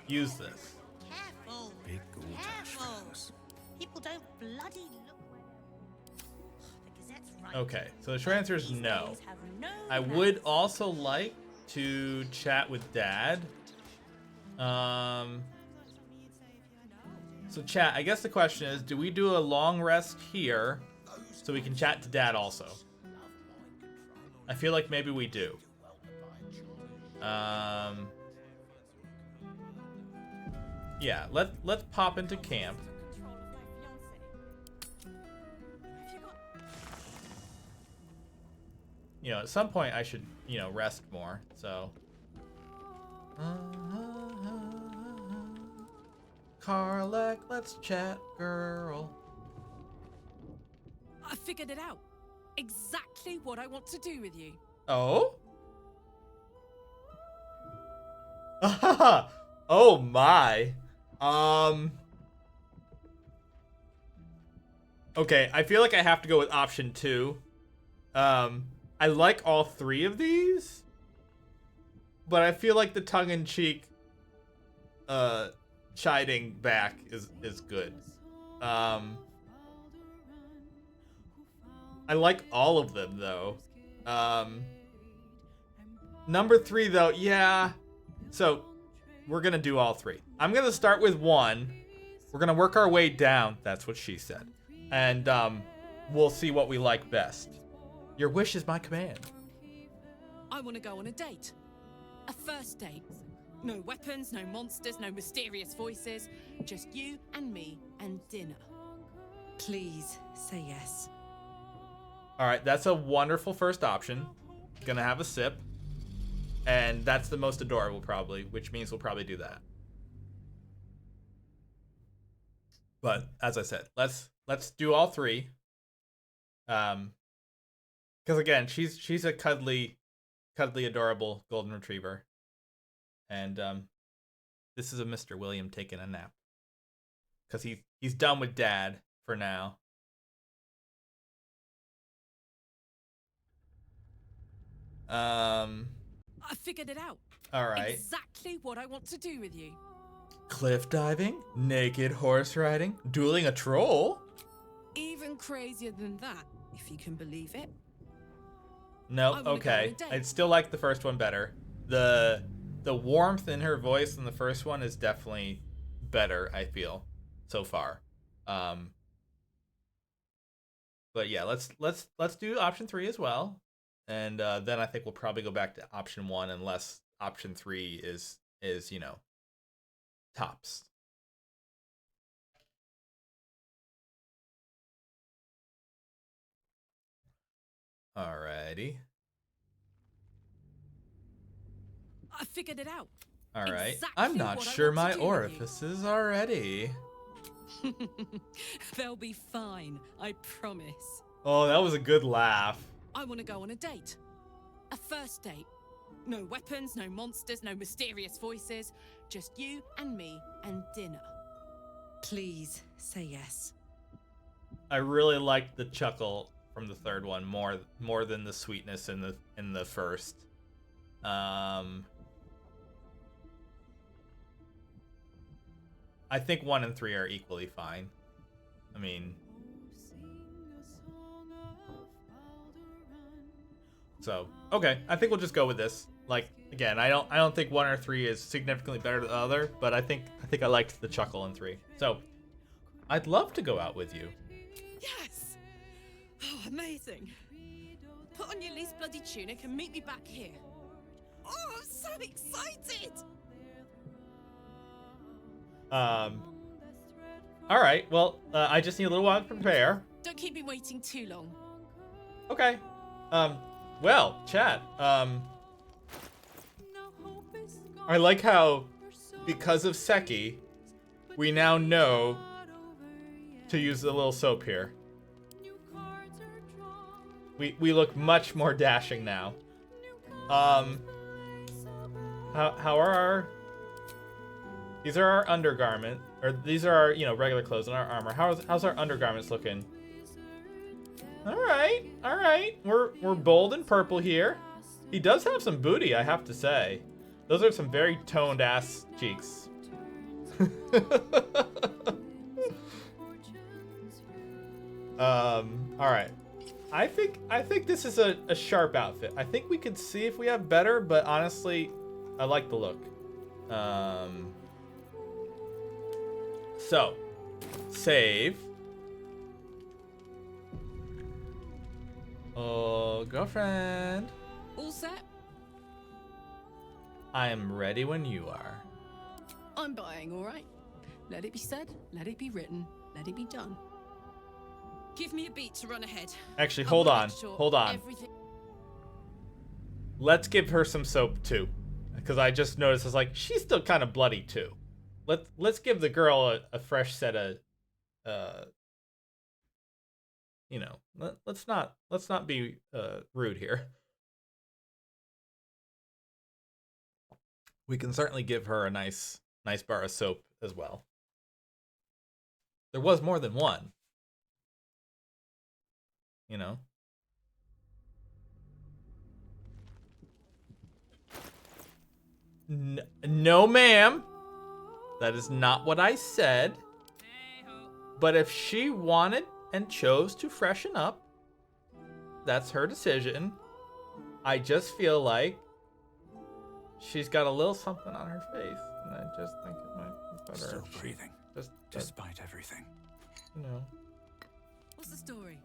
use this? Careful. Big Careful. People don't bloody look when... The Gazette's right. Okay, so the short answer is These no. days have no I would also like to chat with Dad. So chat, I guess the question is, do we do a long rest here so we can chat to Dad also? I feel like maybe we do. Yeah, let's pop into camp. You know, at some point I should, you know, rest more, so. Karlak, let's chat, girl. I figured it out. Exactly what I want to do with you. Oh? Oh my. Okay, I feel like I have to go with option 2. I like all 3 of these, but I feel like the tongue-in-cheek chiding back is good. I like all of them though. Number 3 though, yeah. So we're gonna do all 3. I'm gonna start with 1. We're gonna work our way down. That's what she said. And we'll see what we like best. Your wish is my command. I want to go on a date. A first date. No weapons, no monsters, no mysterious voices. Just you and me and dinner. Please say yes. All right, that's a wonderful first option. Gonna have a sip. And that's the most adorable probably, which means we'll probably do that. But as I said, let's do all 3. Because again, she's a cuddly, adorable golden retriever, and this is a Mr. William taking a nap because he's done with Dad for now. I figured it out. All right. Exactly what I want to do with you. Cliff diving, naked horse riding, dueling a troll. Even crazier than that, if you can believe it. No, okay. I'd still like the first one better. The warmth in her voice in the first one is definitely better, I feel, so far. But yeah, let's do option 3 as well. And then I think we'll probably go back to option 1 unless option 3 is you know, tops. Alrighty. I figured it out. All right. Exactly I'm not sure my you. orifices are ready. They'll be fine, I promise. Oh, that was a good laugh. I want to go on a date. A first date. No weapons, no monsters, no mysterious voices. Just you and me and dinner. Please say yes. I really liked the chuckle from the third one more than the sweetness in the first. I think 1 and 3 are equally fine. I mean, so okay, I think we'll just go with this. Like again, I don't think 1 or 3 is significantly better than the other, but I think I liked the chuckle in 3. So I'd love to go out with you. Yes. Oh, amazing. Put on your least bloody tunic and meet me back here. Oh, I'm so excited. All right. Well, I just need a little while to prepare. Don't keep me waiting too long. Okay. Well, chat. I like how, because of Seki, we now know to use the little soap here. We look much more dashing now. How are our... These are our undergarment, or these are our, you know, regular clothes and our armor. How's our undergarments looking? All right. We're bold and purple here. He does have some booty, I have to say. Those are some very toned ass cheeks. All right. I think this is a sharp outfit. I think we could see if we have better, but honestly, I like the look. So, save. Oh, girlfriend. All set? I am ready when you are. I'm buying, all right? Let it be said, let it be written, let it be done. Give me a beat to run ahead. Actually, hold on. Hold on. Let's give her some soap too. Because I just noticed it's like she's still kind of bloody too. Let's give the girl a fresh set of you know, let's not be rude here. We can certainly give her a nice bar of soap as well. There was more than one. You know? No, ma'am. That is not what I said. But if she wanted and chose to freshen up, that's her decision. I just feel like she's got a little something on her face, and I just think it might be better. Still if she breathing, just despite everything. You know. What's the story?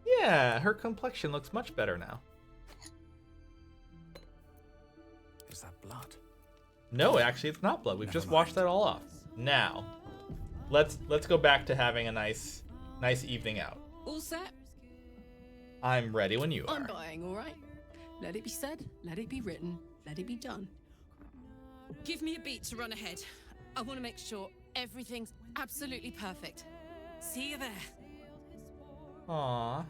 Yeah, her complexion looks much better now. Is that blood? No, actually, it's not blood. We've just washed that all off. Now, let's go back to having a nice evening out. All set? I'm ready when you are. I'm buying, all right? Let it be said, let it be written, let it be done. Give me a beat to run ahead. I want to make sure everything's absolutely perfect. See you there. Aww.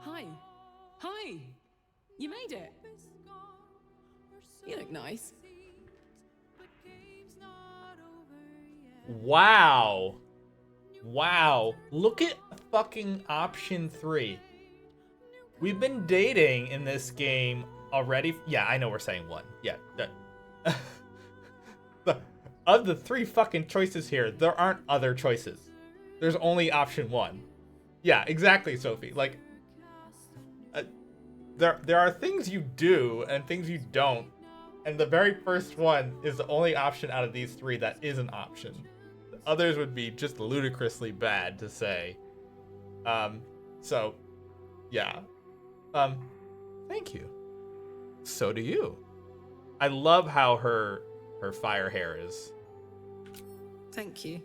Hi. Hi. You made it. You look nice. Wow. Wow. Look at fucking option 3. We've been dating in this game already. Yeah, I know we're saying 1. Yeah. Of the 3 fucking choices here, there aren't other choices. There's only option 1. Yeah, exactly, Sophie. Like, there are things you do and things you don't, and the very first one is the only option out of these 3 that is an option. The others would be just ludicrously bad to say. So, yeah. Thank you. So do you. I love how her fire hair is. Thank you.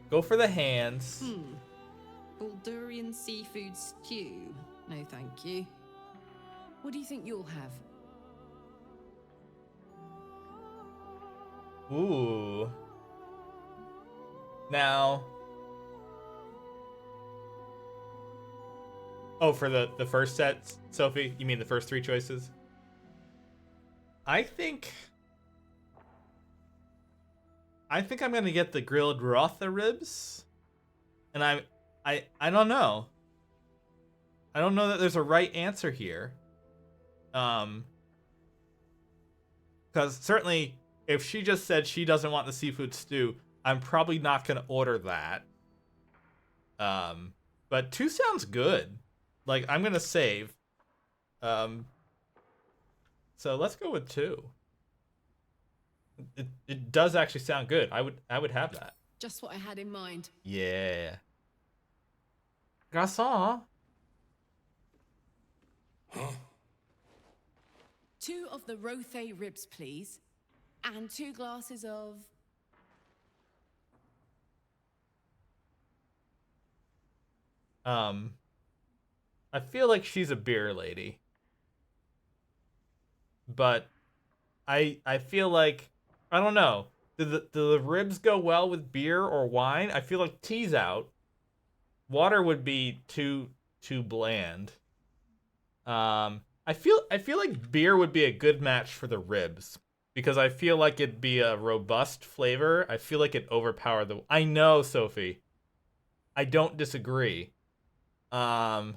Go for the hands. Baldurian seafood stew. No, thank you. What do you think you'll have? Ooh. Now. Oh, for the first set, Sophie? You mean the first 3 choices? I think I'm gonna get the grilled Rotha ribs. And I don't know. I don't know that there's a right answer here. Because certainly if she just said she doesn't want the seafood stew, I'm probably not gonna order that. But 2 sounds good. Like, I'm gonna save. So let's go with 2. It does actually sound good. I would have that. Just what I had in mind. Yeah. Garçon. 2 of the Rothe ribs, please. And 2 glasses of... I feel like she's a beer lady. But I feel like, I don't know. Do the ribs go well with beer or wine? I feel like tea's out. Water would be too bland. I feel like beer would be a good match for the ribs because I feel like it'd be a robust flavor. I feel like it overpower the. I know, Sophie. I don't disagree. All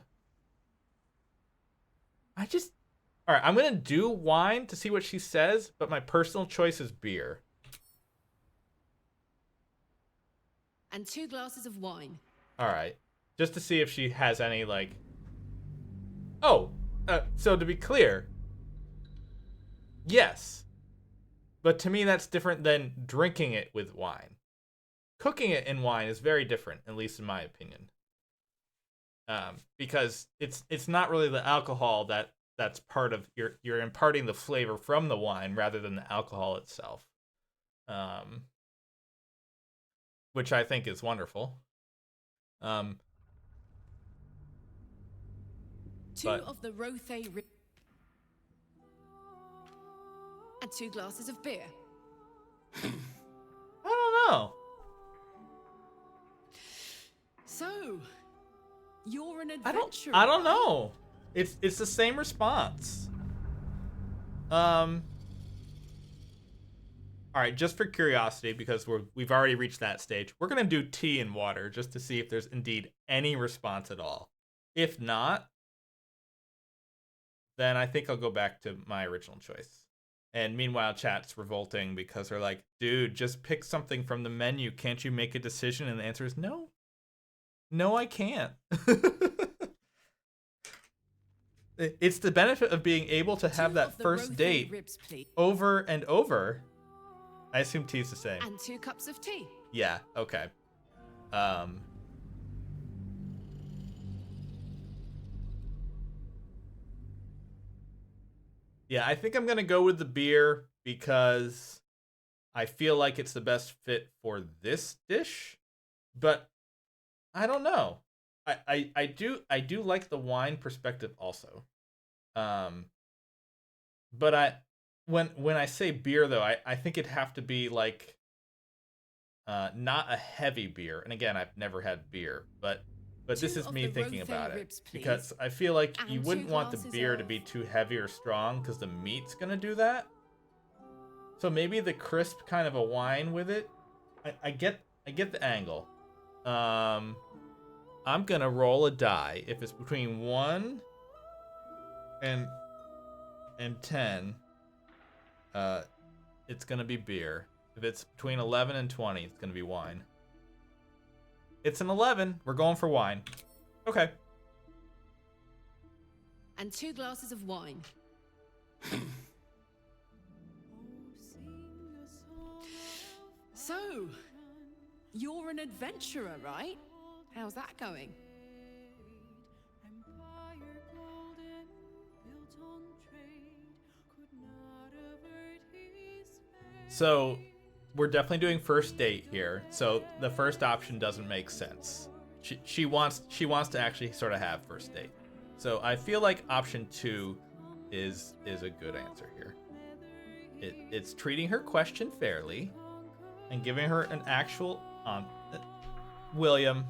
right, I'm gonna do wine to see what she says, but my personal choice is beer. And 2 glasses of wine. All right, just to see if she has any like. Oh, so to be clear, yes, but to me that's different than drinking it with wine. Cooking it in wine is very different, at least in my opinion. Because it's not really the alcohol that's part of you're imparting the flavor from the wine rather than the alcohol itself, which I think is wonderful. 2 of the Rothe ribs and 2 glasses of beer. I don't know. So, you're an adventurer. I don't know. It's the same response. All right, just for curiosity, because we've already reached that stage, we're gonna do tea and water just to see if there's indeed any response at all. If not, then I think I'll go back to my original choice. And meanwhile, chat's revolting because they're like, dude, just pick something from the menu. Can't you make a decision? And the answer is no. No, I can't. It's the benefit of being able to have that first date ribs, please. over and over. I assume tea's the same. And 2 cups of tea. Yeah, okay. Yeah, I think I'm going to go with the beer because I feel like it's the best fit for this dish, but I don't know. I do like the wine perspective also. But when I say beer though, I think it'd have to be like not a heavy beer. And again, I've never had beer, but this is me thinking about it because I feel like you wouldn't want the beer to be too heavy or strong because the meat's gonna do that. So maybe the crisp kind of a wine with it. I get the angle. I'm gonna roll a die. If it's between 1 and 10, it's gonna be beer. If it's between 11 and 20, it's gonna be wine. It's an 11. We're going for wine. Okay. And 2 glasses of wine. So, you're an adventurer, right? How's that going? So, we're definitely doing first date here. So the first option doesn't make sense. She wants to actually sort of have first date. So I feel like option 2 is a good answer here. It's treating her question fairly and giving her an actual William.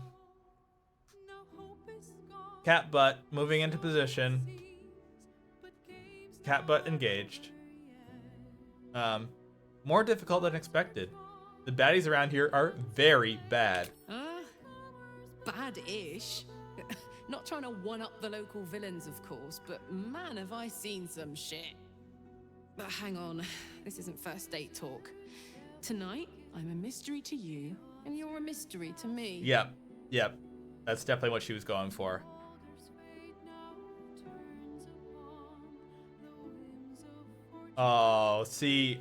Cat butt moving into position. Cat butt engaged. More difficult than expected. The baddies around here are very bad. Bad-ish. Not trying to one-up the local villains, of course, but man, have I seen some shit. But hang on, this isn't first date talk. Tonight, I'm a mystery to you, and you're a mystery to me. Yep. That's definitely what she was going for. Oh, see,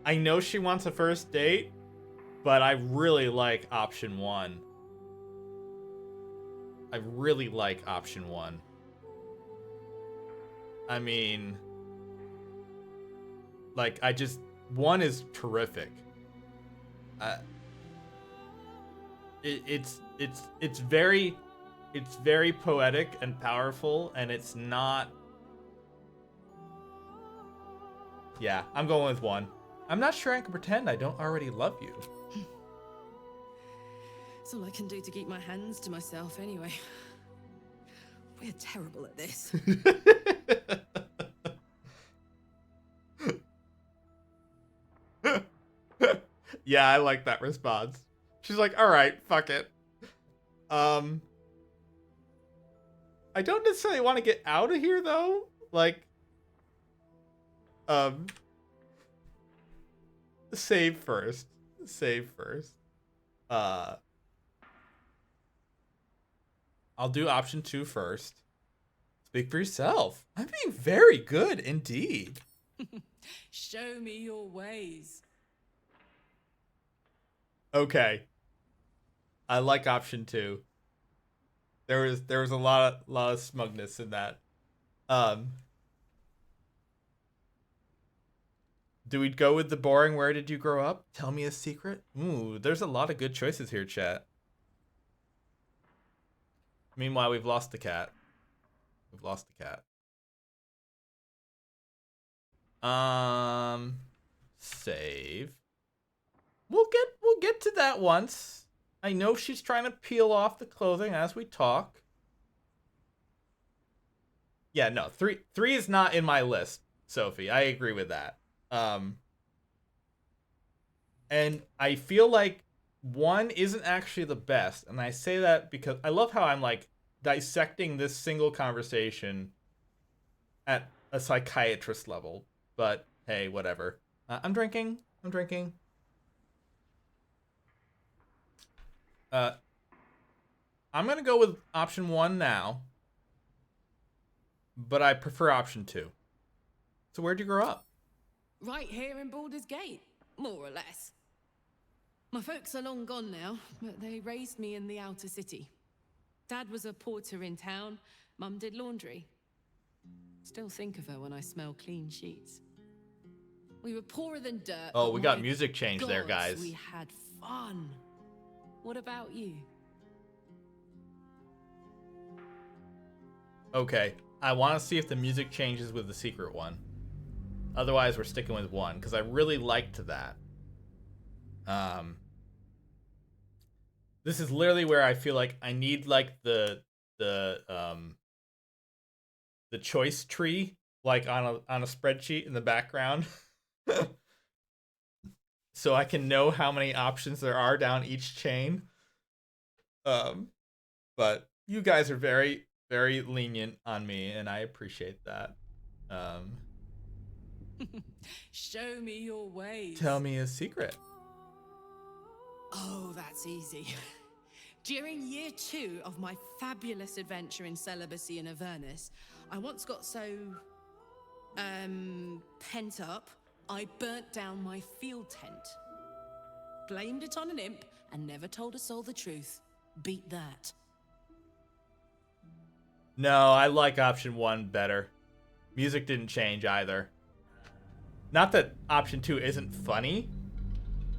I know she wants a first date, but I really like option 1. I really like option 1. I mean, like, 1 is terrific. It's very poetic and powerful, and it's not. Yeah, I'm going with 1. I'm not sure I can pretend I don't already love you. It's all I can do to keep my hands to myself anyway. We're terrible at this. Yeah, I like that response. She's like, all right, fuck it. I don't necessarily want to get out of here though. Like, save first. I'll do option 2 first. Speak for yourself. I'm being very good indeed. Show me your ways. Okay. I like option 2. There was a lot of smugness in that. Do we go with the boring where did you grow up? Tell me a secret? Ooh, there's a lot of good choices here, chat. Meanwhile, we've lost the cat. Save. We'll get to that once. I know she's trying to peel off the clothing as we talk. Yeah, no, 3 is not in my list, Sophie. I agree with that. And I feel like 1 isn't actually the best. And I say that because I love how I'm like dissecting this single conversation at a psychiatrist level. But hey, whatever. I'm drinking. I'm drinking. I'm going to go with option 1 now. But I prefer option 2. So where'd you grow up? Right here in Baldur's Gate, more or less. My folks are long gone now, but they raised me in the outer city. Dad was a porter in town, Mum did laundry. Still think of her when I smell clean sheets. We were poorer than dirt. Oh, but we got my music change there, gods, guys. We had fun. What about you? Okay, I want to see if the music changes with the secret one. Otherwise, we're sticking with 1 because I really liked that. This is literally where I feel like I need like the choice tree like on a spreadsheet in the background, so I can know how many options there are down each chain. But you guys are very, very lenient on me, and I appreciate that. Show me your ways. Tell me a secret. Oh, that's easy. During year 2 of my fabulous adventure in celibacy in Avernus, I once got so, pent up, I burnt down my field tent. Blamed it on an imp and never told a soul the truth. Beat that. No, I like option 1 better. Music didn't change either. Not that option 2 isn't funny,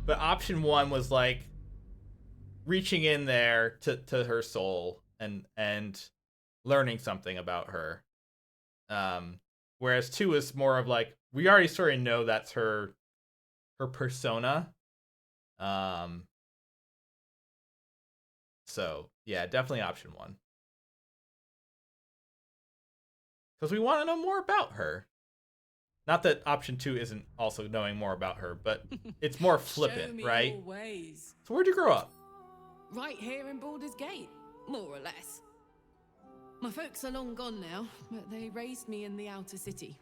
but option 1 was like reaching in there to her soul and learning something about her. Whereas 2 is more of like, we already sort of know that's her persona. So yeah, definitely option 1. Because we want to know more about her. Not that option 2 isn't also knowing more about her, but it's more flippant, right? Your ways. So where'd you grow up? Right here in Baldur's Gate, more or less. My folks are long gone now, but they raised me in the outer city.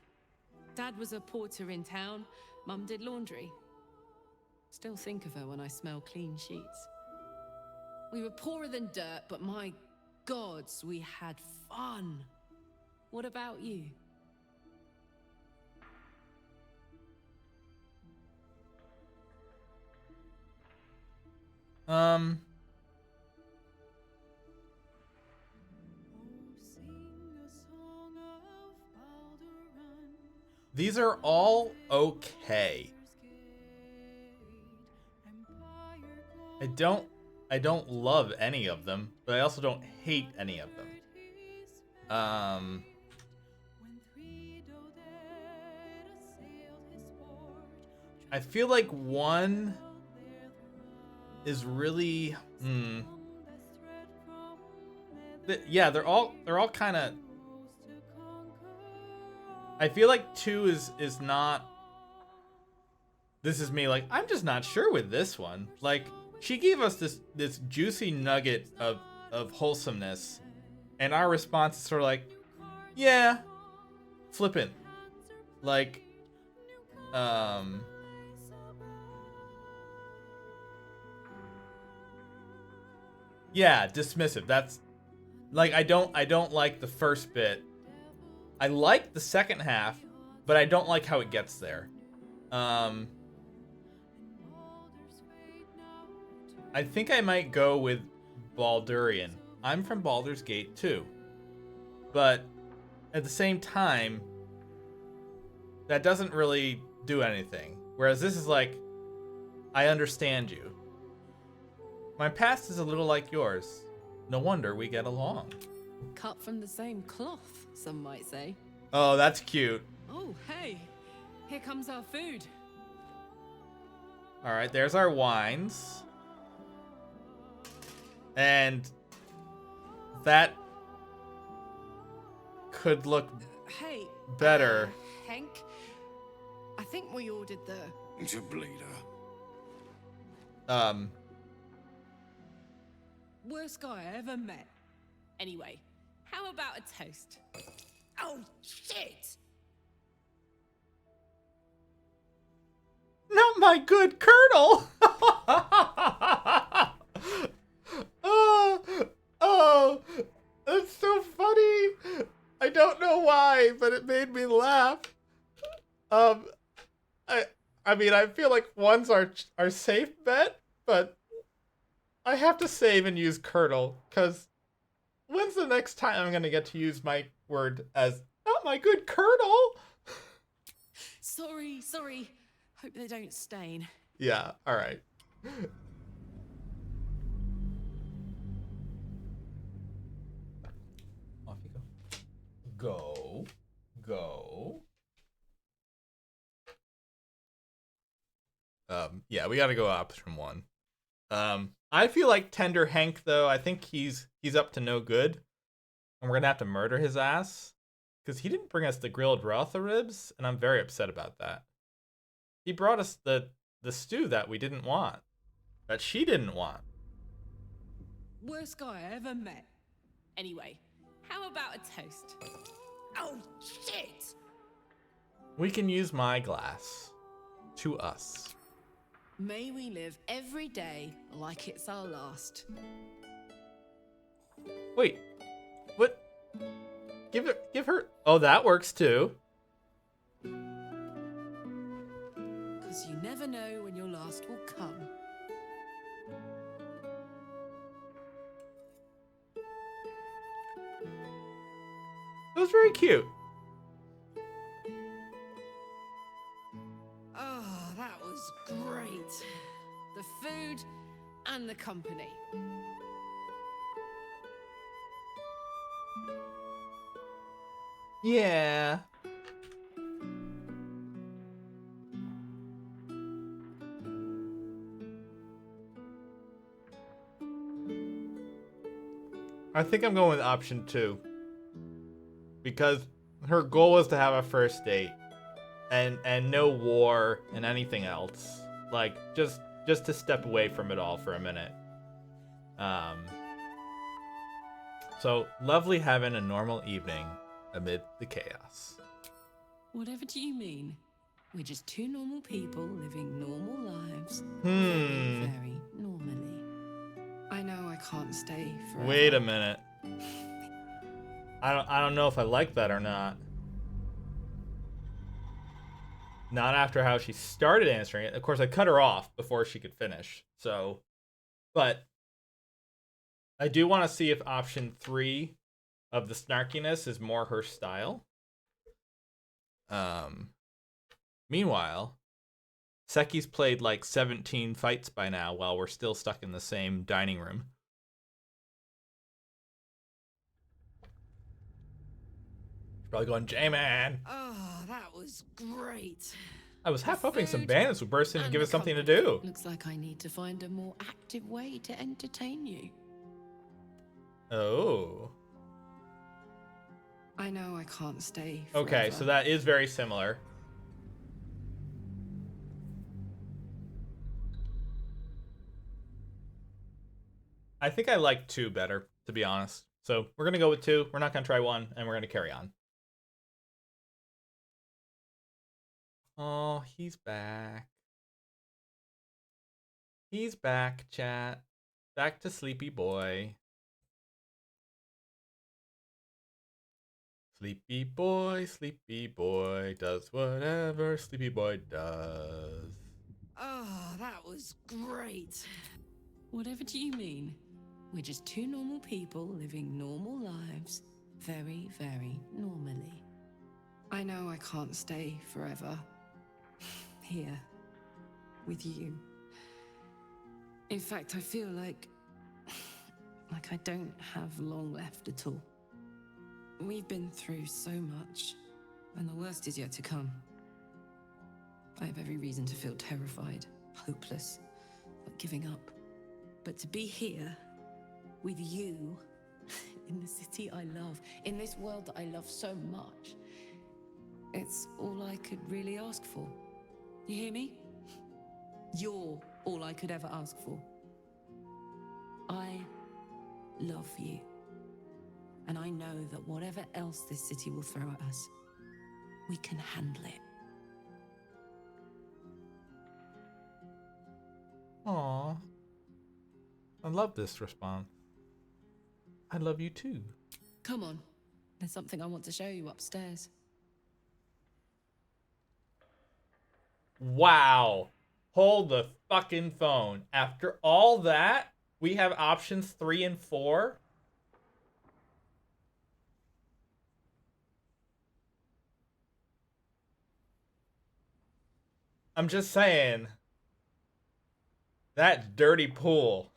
Dad was a porter in town, Mum did laundry. Still think of her when I smell clean sheets. We were poorer than dirt, but my gods, we had fun. What about you? These are all okay. I don't love any of them, but I also don't hate any of them. I feel like 1 is really yeah, they're all kind of. I feel like 2 is not. This is me, like, I'm just not sure with this one. Like, she gave us this juicy nugget of wholesomeness, and our response is sort of like, yeah, flippant. Like, yeah, dismissive. That's like, I don't like the first bit. I like the second half, but I don't like how it gets there. I think I might go with Baldurian. I'm from Baldur's Gate too. But at the same time, that doesn't really do anything. Whereas this is like, I understand you. My past is a little like yours. No wonder we get along. Cut from the same cloth, some might say. Oh, that's cute. Oh, hey. Here comes our food. All right, there's our wines. And that could look hey, better. Hank, I think we ordered the... It's a bleeder. Worst guy I ever met. Anyway, how about a toast? Oh, shit! Not my good Colonel! Oh, that's so funny. I don't know why, but it made me laugh. I mean, I feel like one's our safe bet, but I have to save and use Colonel, because when's the next time I'm gonna get to use my word as not my good Colonel? Sorry. Hope they don't stain. Yeah, alright. Off you go. Go. Yeah, we gotta go option 1. I feel like Tender Hank, though, I think he's up to no good. And we're gonna have to murder his ass. Because he didn't bring us the grilled Rotha ribs, and I'm very upset about that. He brought us the stew that we didn't want. That she didn't want. Worst guy I ever met. Anyway, how about a toast? Oh, shit! We can use my glass. To us. May we live every day like it's our last. Wait. What? Give her. Oh, that works too. Because you never know when your last will come. It was very cute. Oh, that was great. The food and the company. Yeah. I think I'm going with option 2. Because her goal was to have a first date. And no war and anything else. Like, just to step away from it all for a minute. So, lovely having a normal evening amid the chaos. Whatever do you mean? We're just two normal people living normal lives. Hmm. Very normally. I know I can't stay forever. Wait a minute. I don't know if I like that or not. Not after how she started answering it. Of course, I cut her off before she could finish. So, but I do want to see if option 3 of the snarkiness is more her style. Meanwhile, Seki's played like 17 fights by now while we're still stuck in the same dining room. She's probably going, J-Man. Oh, that was great. I was half hoping some bandits would burst in and give us something to do. Looks like I need to find a more active way to entertain you. Oh. I know I can't stay forever. Okay, so that is very similar. I think I like 2 better, to be honest. So we're going to go with 2. We're not going to try 1, and we're going to carry on. Oh, he's back. He's back, chat. Back to Sleepy Boy. Sleepy Boy does whatever Sleepy Boy does. Oh, that was great. Whatever do you mean? We're just two normal people living normal lives, very, very normally. I know I can't stay forever here with you. In fact, I feel like I don't have long left at all. We've been through so much, and the worst is yet to come. I have every reason to feel terrified, hopeless, like giving up. But to be here with you in the city I love, in this world that I love so much, it's all I could really ask for. You hear me? You're all I could ever ask for. I love you. And I know that whatever else this city will throw at us, we can handle it. Aww. I love this response. I love you too. Come on. There's something I want to show you upstairs. Wow. Hold the fucking phone. After all that, we have options 3 and 4. I'm just saying. That dirty pool.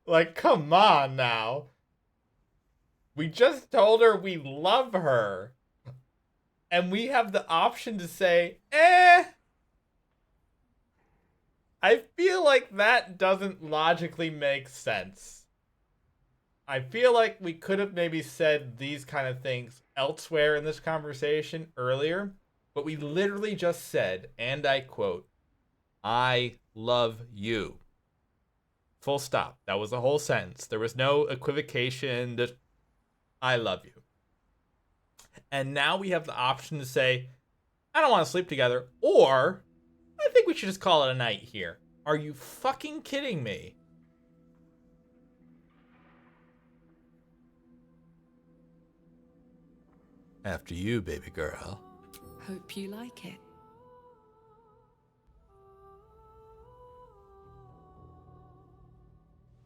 Like, come on now. We just told her we love her. And we have the option to say, eh. I feel like that doesn't logically make sense. I feel like we could have maybe said these kind of things elsewhere in this conversation earlier. But we literally just said, and I quote, I love you. Full stop. That was the whole sentence. There was no equivocation. Just, I love you. And now we have the option to say, I don't want to sleep together. Or, I think we should just call it a night here. Are you fucking kidding me? After you, baby girl. Hope you like it.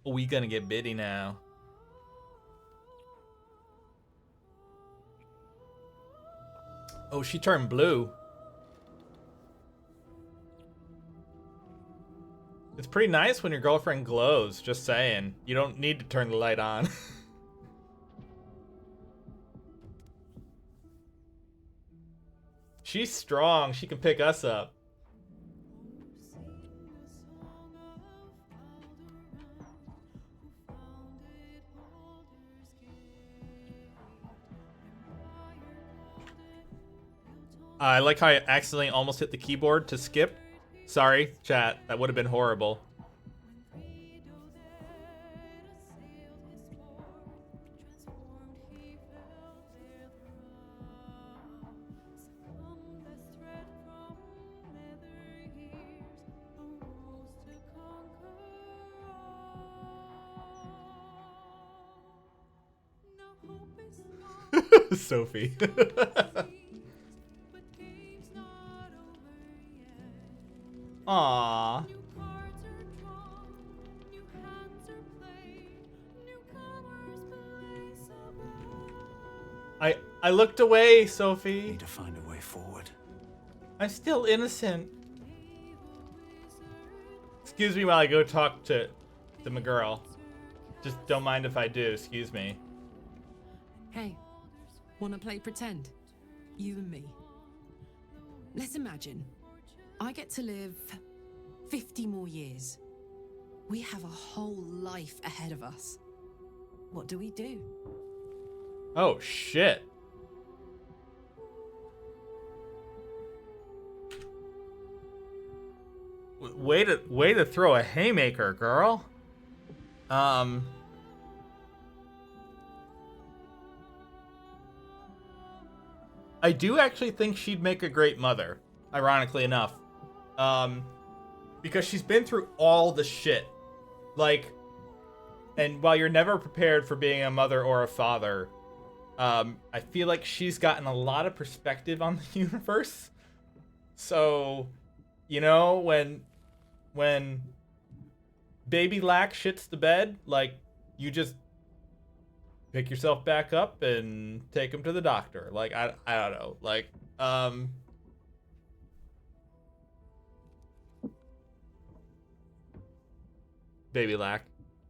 Are we gonna get bitty now? Oh, she turned blue. It's pretty nice when your girlfriend glows, just saying. You don't need to turn the light on. She's strong. She can pick us up. I like how I accidentally almost hit the keyboard to skip. Sorry, chat. That would have been horrible. Sophie. Aww. I looked away, Sophie. Need to find a way forward. I'm still innocent. Excuse me while I go talk to my girl. Just don't mind if I do, excuse me. Hey, wanna play pretend? You and me. Let's imagine I get to live 50 more years. We have a whole life ahead of us. What do we do? Oh, shit. Way to throw a haymaker, girl. I do actually think she'd make a great mother, ironically enough. Because she's been through all the shit. Like, and while you're never prepared for being a mother or a father, I feel like she's gotten a lot of perspective on the universe. So, you know, when baby Lack shits the bed, like, you just pick yourself back up and take him to the doctor. Like, I don't know. Like, baby Lack.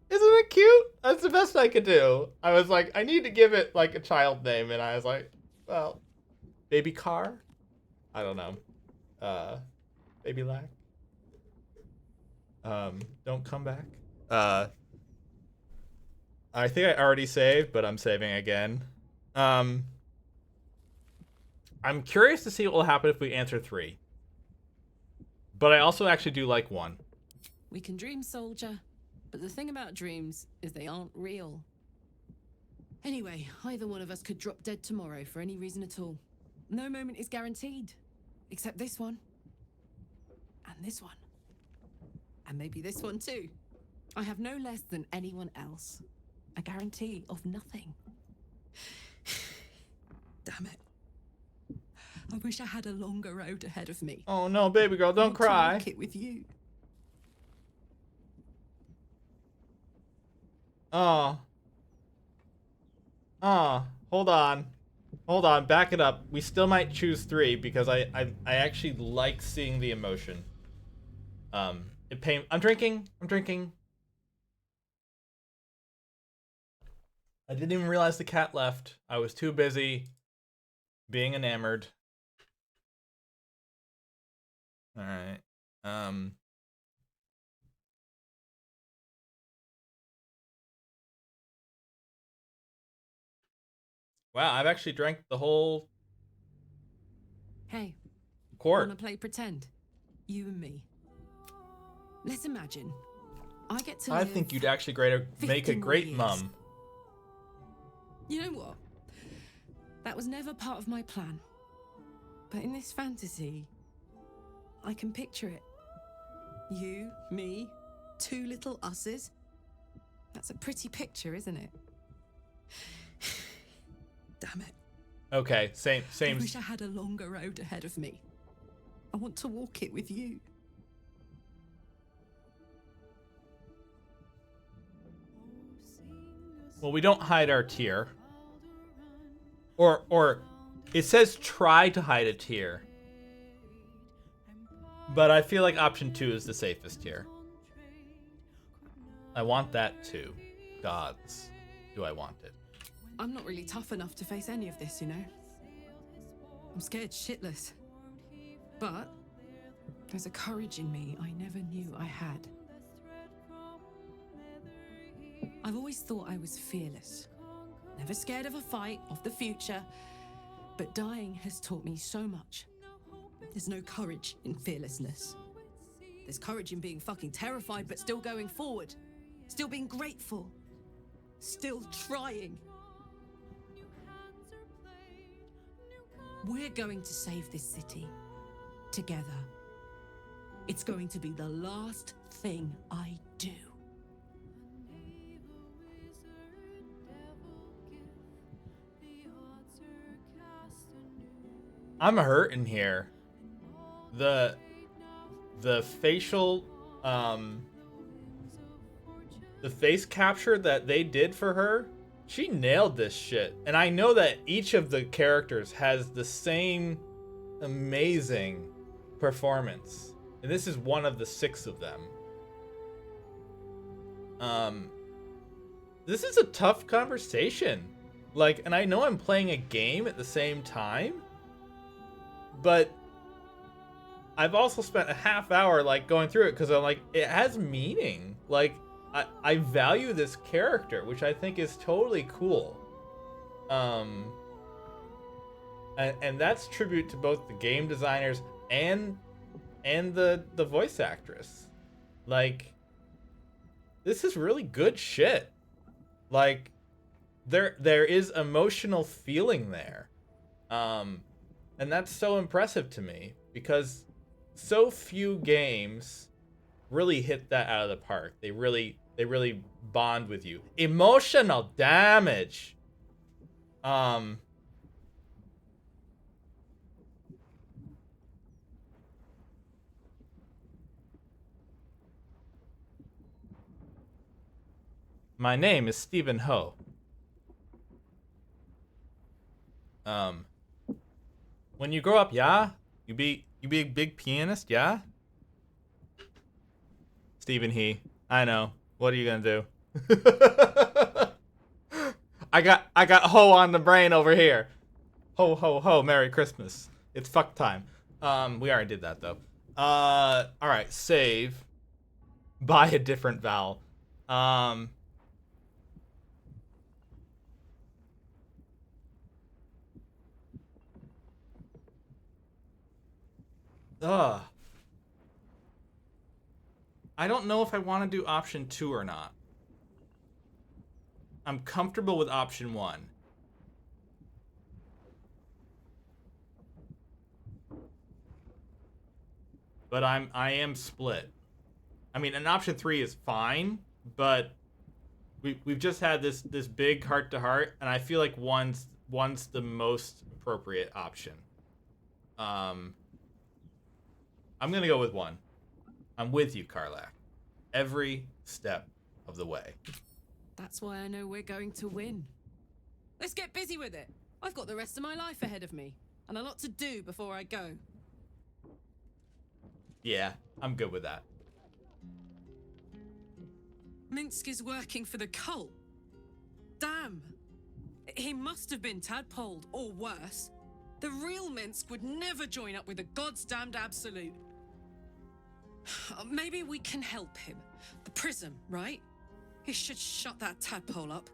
Isn't it cute? That's the best I could do. I was like, I need to give it, like, a child name, and I was like, well, Baby Car? I don't know. Baby Lack? Don't come back. I think I already saved, but I'm saving again. I'm curious to see what will happen if we answer 3. But I also actually do like 1. We can dream, soldier, but the thing about dreams is they aren't real. Anyway, either one of us could drop dead tomorrow for any reason at all. No moment is guaranteed, except this one. And this one. And maybe this one too. I have no less than anyone else. A guarantee of nothing. Damn it. I wish I had a longer road ahead of me. Oh no, baby girl, don't cry. To walk it with you. Oh. Oh, hold on. Hold on, back it up. We still might choose 3 because I actually like seeing the emotion. I'm drinking. I didn't even realize the cat left. I was too busy being enamored. All right. Wow, I've actually drank the whole Hey, quart. wanna play pretend? You and me. Let's imagine I get to I think you'd actually make a great mum. You know what? That was never part of my plan. But in this fantasy, I can picture it. You, me, 2 little us's. That's a pretty picture, isn't it? Damn it. Okay, same. I wish I had a longer road ahead of me. I want to walk it with you. Well, we don't hide our tear. Or it says try to hide a tear. But I feel like option 2 is the safest here. I want that too. Gods, do I want it? I'm not really tough enough to face any of this, you know? I'm scared shitless. But there's a courage in me I never knew I had. I've always thought I was fearless. Never scared of a fight, of the future. But dying has taught me so much. There's no courage in fearlessness. There's courage in being fucking terrified, but still going forward. Still being grateful. Still trying. We're going to save this city. Together. It's going to be the last thing I do. I'm hurting here. The facial the face capture that they did for her, she nailed this shit. And I know that each of the characters has the same amazing performance. And this is one of the 6 of them. This is a tough conversation. Like, and I know I'm playing a game at the same time, but I've also spent a half hour like going through it because I'm like, it has meaning. Like, I value this character, which I think is totally cool. And that's tribute to both the game designers and the voice actress. Like, this is really good shit. Like, there is emotional feeling there. And that's so impressive to me because so few games really hit that out of the park. They really bond with you. Emotional damage. My name is Stephen Ho. When you grow up, yeah? You be a big pianist, yeah? Stephen He. I know. What are you gonna do? I got ho on the brain over here. Ho ho ho, Merry Christmas. It's fuck time. We already did that though. Alright, save. Buy a different vowel. Ugh. I don't know if I want to do option 2 or not. I'm comfortable with option 1. But I am split. I mean, an option 3 is fine, but we've just had this big heart to heart, and I feel like one's the most appropriate option. I'm gonna go with 1. I'm with you, Karlach. Every step of the way. That's why I know we're going to win. Let's get busy with it. I've got the rest of my life ahead of me, and a lot to do before I go. Yeah, I'm good with that. Minsk is working for the cult. Damn. He must have been tadpoled, or worse. The real Minsk would never join up with the God's damned Absolute. Maybe we can help him. The prism, right? He should shut that tadpole up.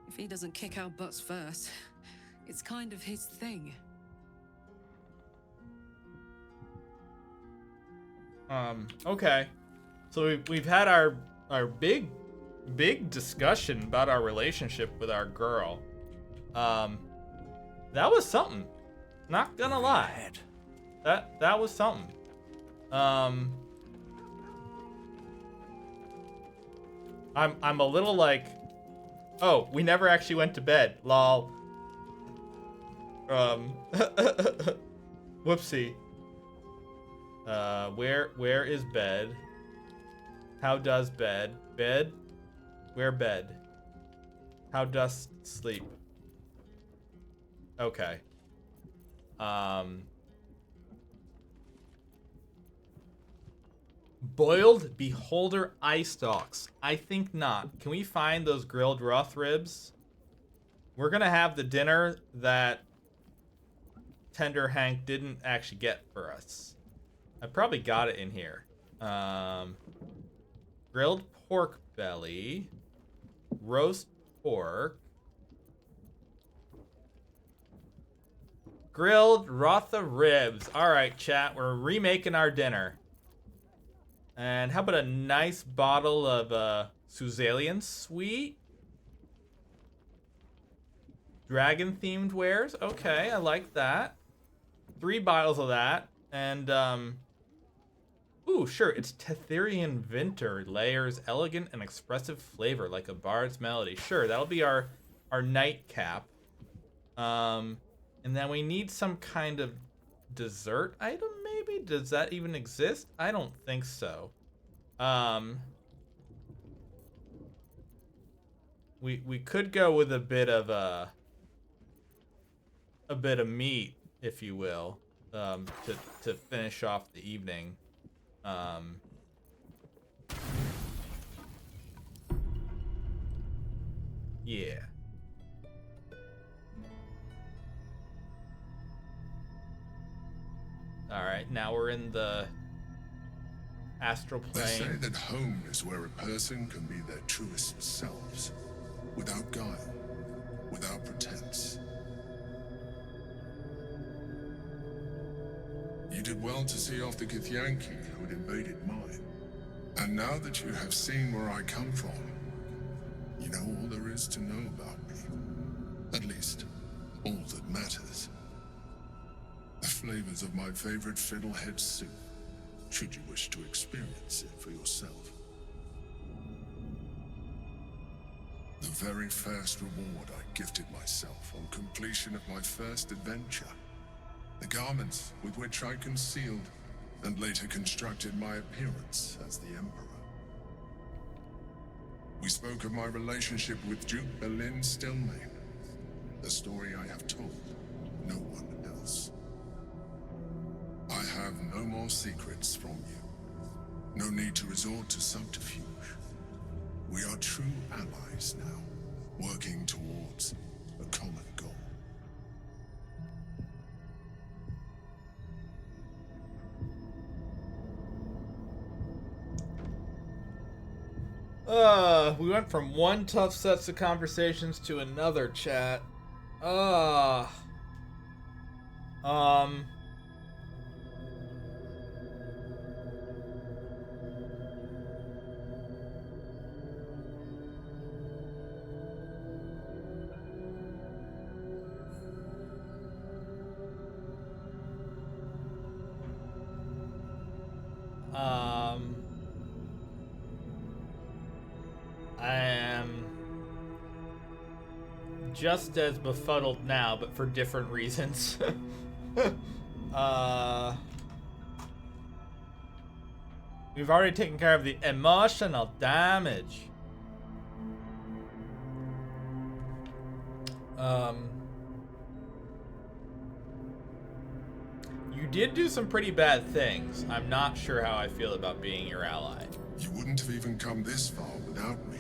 If he doesn't kick our butts first. It's kind of his thing. Okay. So we've had our big discussion about our relationship with our girl. That was something. Not gonna lie. That was something. I'm a little like, oh, we never actually went to bed. Lol. Whoopsie. Where is bed? How does bed? Bed? Where bed? How does sleep? Okay. Boiled beholder eye stalks. I think not. Can we find those grilled rough ribs? We're gonna have the dinner that Tender Hank didn't actually get for us. I probably got it in here. Grilled pork belly, roast pork, grilled Rotha ribs. All right, chat, we're remaking our dinner. And how about a nice bottle of Suzalian Sweet? Dragon-themed wares. Okay, I like that. 3 bottles of that. And, ooh, sure, it's Tetherian Vinter. Layers elegant and expressive flavor like a bard's melody. Sure, that'll be our nightcap. And then we need some kind of dessert item, maybe? Does that even exist? I don't think so. We could go with a bit of meat, if you will, to finish off the evening. Yeah. All right, now we're in the astral plane. They say that home is where a person can be their truest selves, without guile, without pretense. You did well to see off the Githyanki who had invaded mine. And now that you have seen where I come from, you know all there is to know about me. At least, all that matters. The flavors of my favorite fiddlehead soup, should you wish to experience it for yourself. The very first reward I gifted myself on completion of my first adventure. The garments with which I concealed and later constructed my appearance as the Emperor. We spoke of my relationship with Duke Berlin Stillmane, a story I have told no one else. I have no more secrets from you. No need to resort to subterfuge. We are true allies now, working towards a common goal. We went from one tough sets of conversations to another, chat. I am just as befuddled now, but for different reasons. We've already taken care of the emotional damage. You did do some pretty bad things. I'm not sure how I feel about being your ally. You wouldn't have even come this far without me.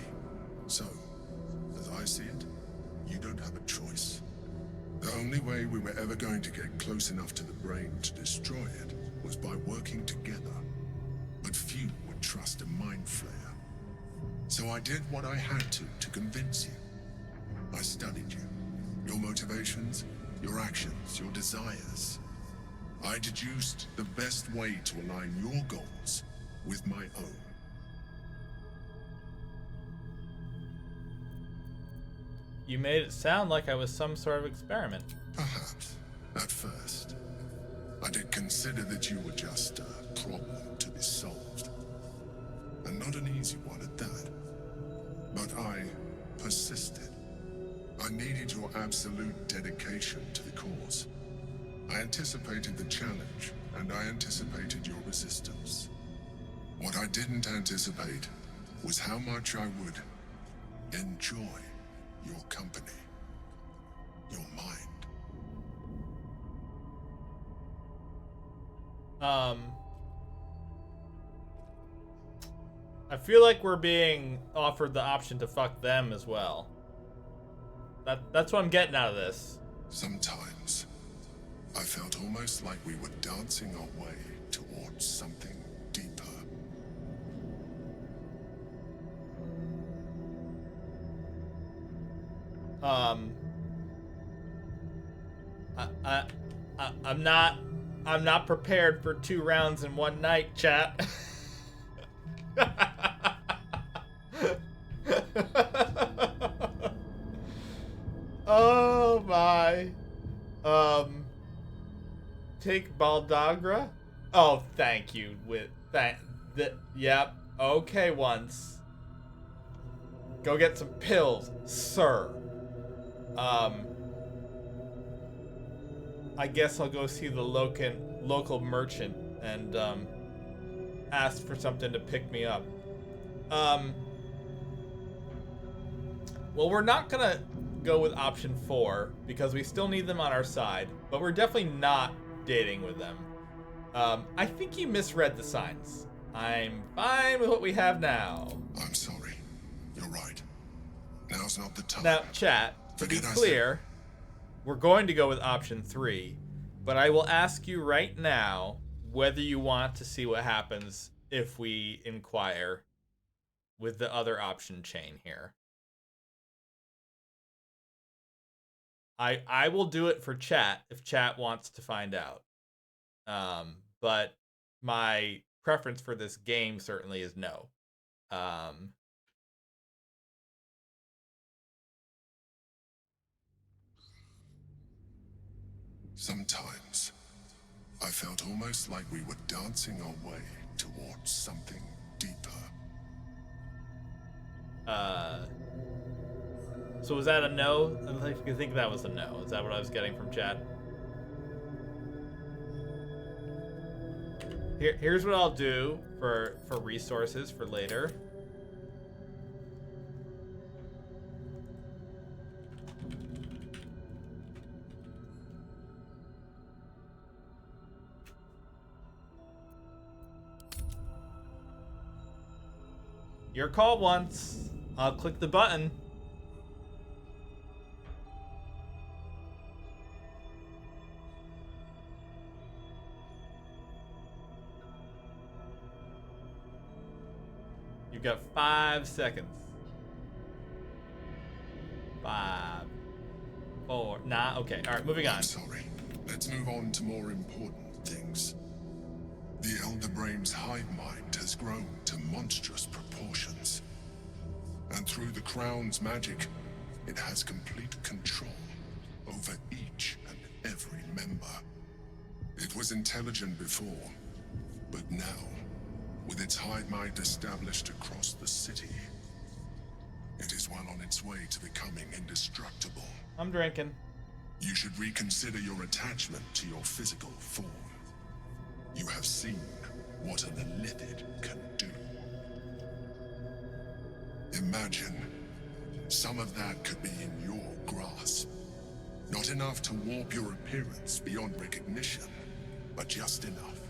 So, as I see it, you don't have a choice. The only way we were ever going to get close enough to the brain to destroy it was by working together. But few would trust a mind flayer. So I did what I had to convince you. I studied you. Your motivations, your actions, your desires. I deduced the best way to align your goals with my own. You made it sound like I was some sort of experiment. Perhaps, at first. I did consider that you were just a problem to be solved. And not an easy one at that. But I persisted. I needed your absolute dedication to the cause. I anticipated the challenge, and I anticipated your resistance. What I didn't anticipate was how much I would enjoy your company, your mind. I feel like we're being offered the option to fuck them as well. That's what I'm getting out of this. Sometimes, I felt almost like we were dancing our way towards something deeper. I'm not prepared for 2 rounds in one night, chat. Oh my. Take Baldagra? Oh, thank you. Yep. Okay, once. Go get some pills, sir. I guess I'll go see the local merchant and ask for something to pick me up. Well, we're not gonna go with option 4 because we still need them on our side, but we're definitely not dating with them. I think you misread the signs. I'm fine with what we have now. I'm sorry. You're right. Now's not the time. Now, chat, to be clear, we're going to go with option 3, but I will ask you right now whether you want to see what happens if we inquire with the other option chain here. I will do it for chat if chat wants to find out. But my preference for this game certainly is no. Sometimes, I felt almost like we were dancing our way towards something deeper. So was that a no? I think that was a no. Is that what I was getting from chat? Here's what I'll do for resources for later. Your call once. I'll click the button. You've got 5 seconds. 5, 4, nah, okay. All right, moving on. I'm sorry. Let's move on to more important things. The Elder Brain's hive mind has grown to monstrous proportions. And through the Crown's magic, it has complete control over each and every member. It was intelligent before, but now its hive mind established across the city. It is well on its way to becoming indestructible. I'm drinking. You should reconsider your attachment to your physical form. You have seen what an illithid can do. Imagine some of that could be in your grasp. Not enough to warp your appearance beyond recognition, but just enough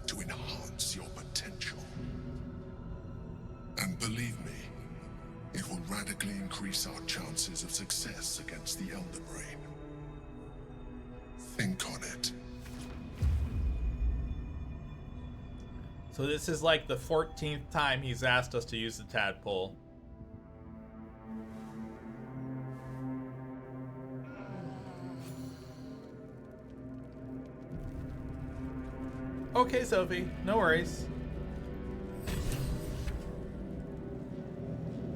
to enhance your potential. And believe me, it will radically increase our chances of success against the Elder Brain. Think on it. So this is like the 14th time he's asked us to use the tadpole. Okay, Sophie, no worries.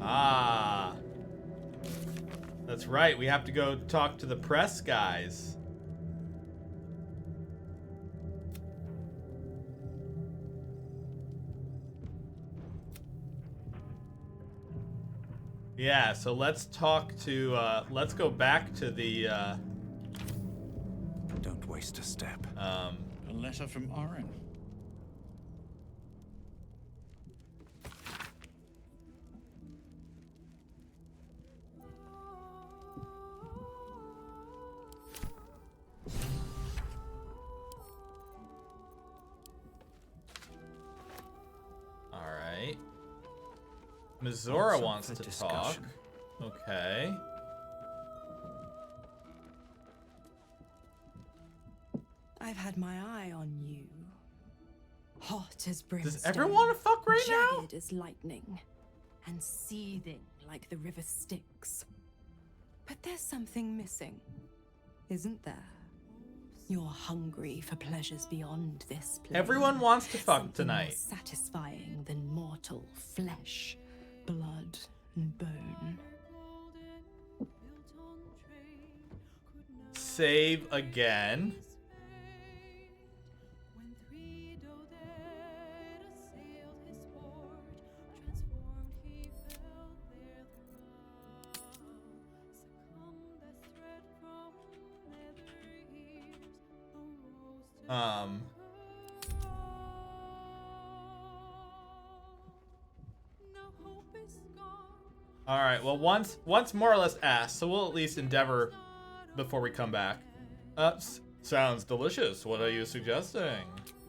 Ah. That's right, we have to go talk to the press guys. Yeah, so let's talk to, let's go back to the, Don't waste a step. A letter from Oren. Alright. Mizora wants to talk. Okay. I've had my eye on you. Hot as brimstone. Does everyone want to fuck right now? Jagged as lightning. And seething like the river Styx. But there's something missing, isn't there? You're hungry for pleasures beyond this plane. Everyone wants to fuck Something tonight. more satisfying than mortal flesh, blood, and bone. Save again. All right. Well, once more or less asked, so we'll at least endeavor before we come back. Sounds delicious. What are you suggesting?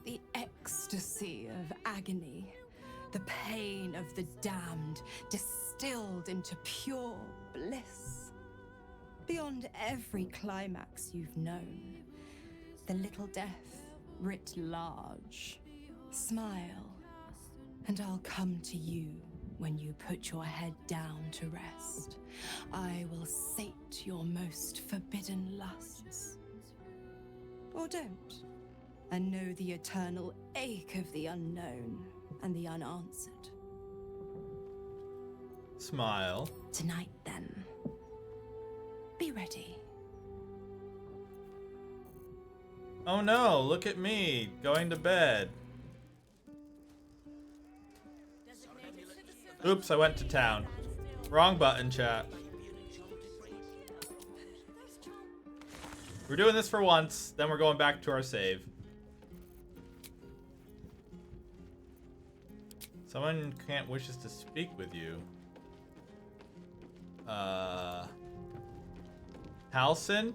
The ecstasy of agony, the pain of the damned, distilled into pure bliss. Beyond every climax you've known, the little death writ large. Smile, and I'll come to you when you put your head down to rest. I will sate your most forbidden lusts. Or don't, and know the eternal ache of the unknown and the unanswered. Smile. Tonight, then. Be ready. Oh no, look at me, going to bed. Oops, I went to town. Wrong button, chat. We're doing this for once, then we're going back to our save. Someone can't wishes to speak with you. Halson?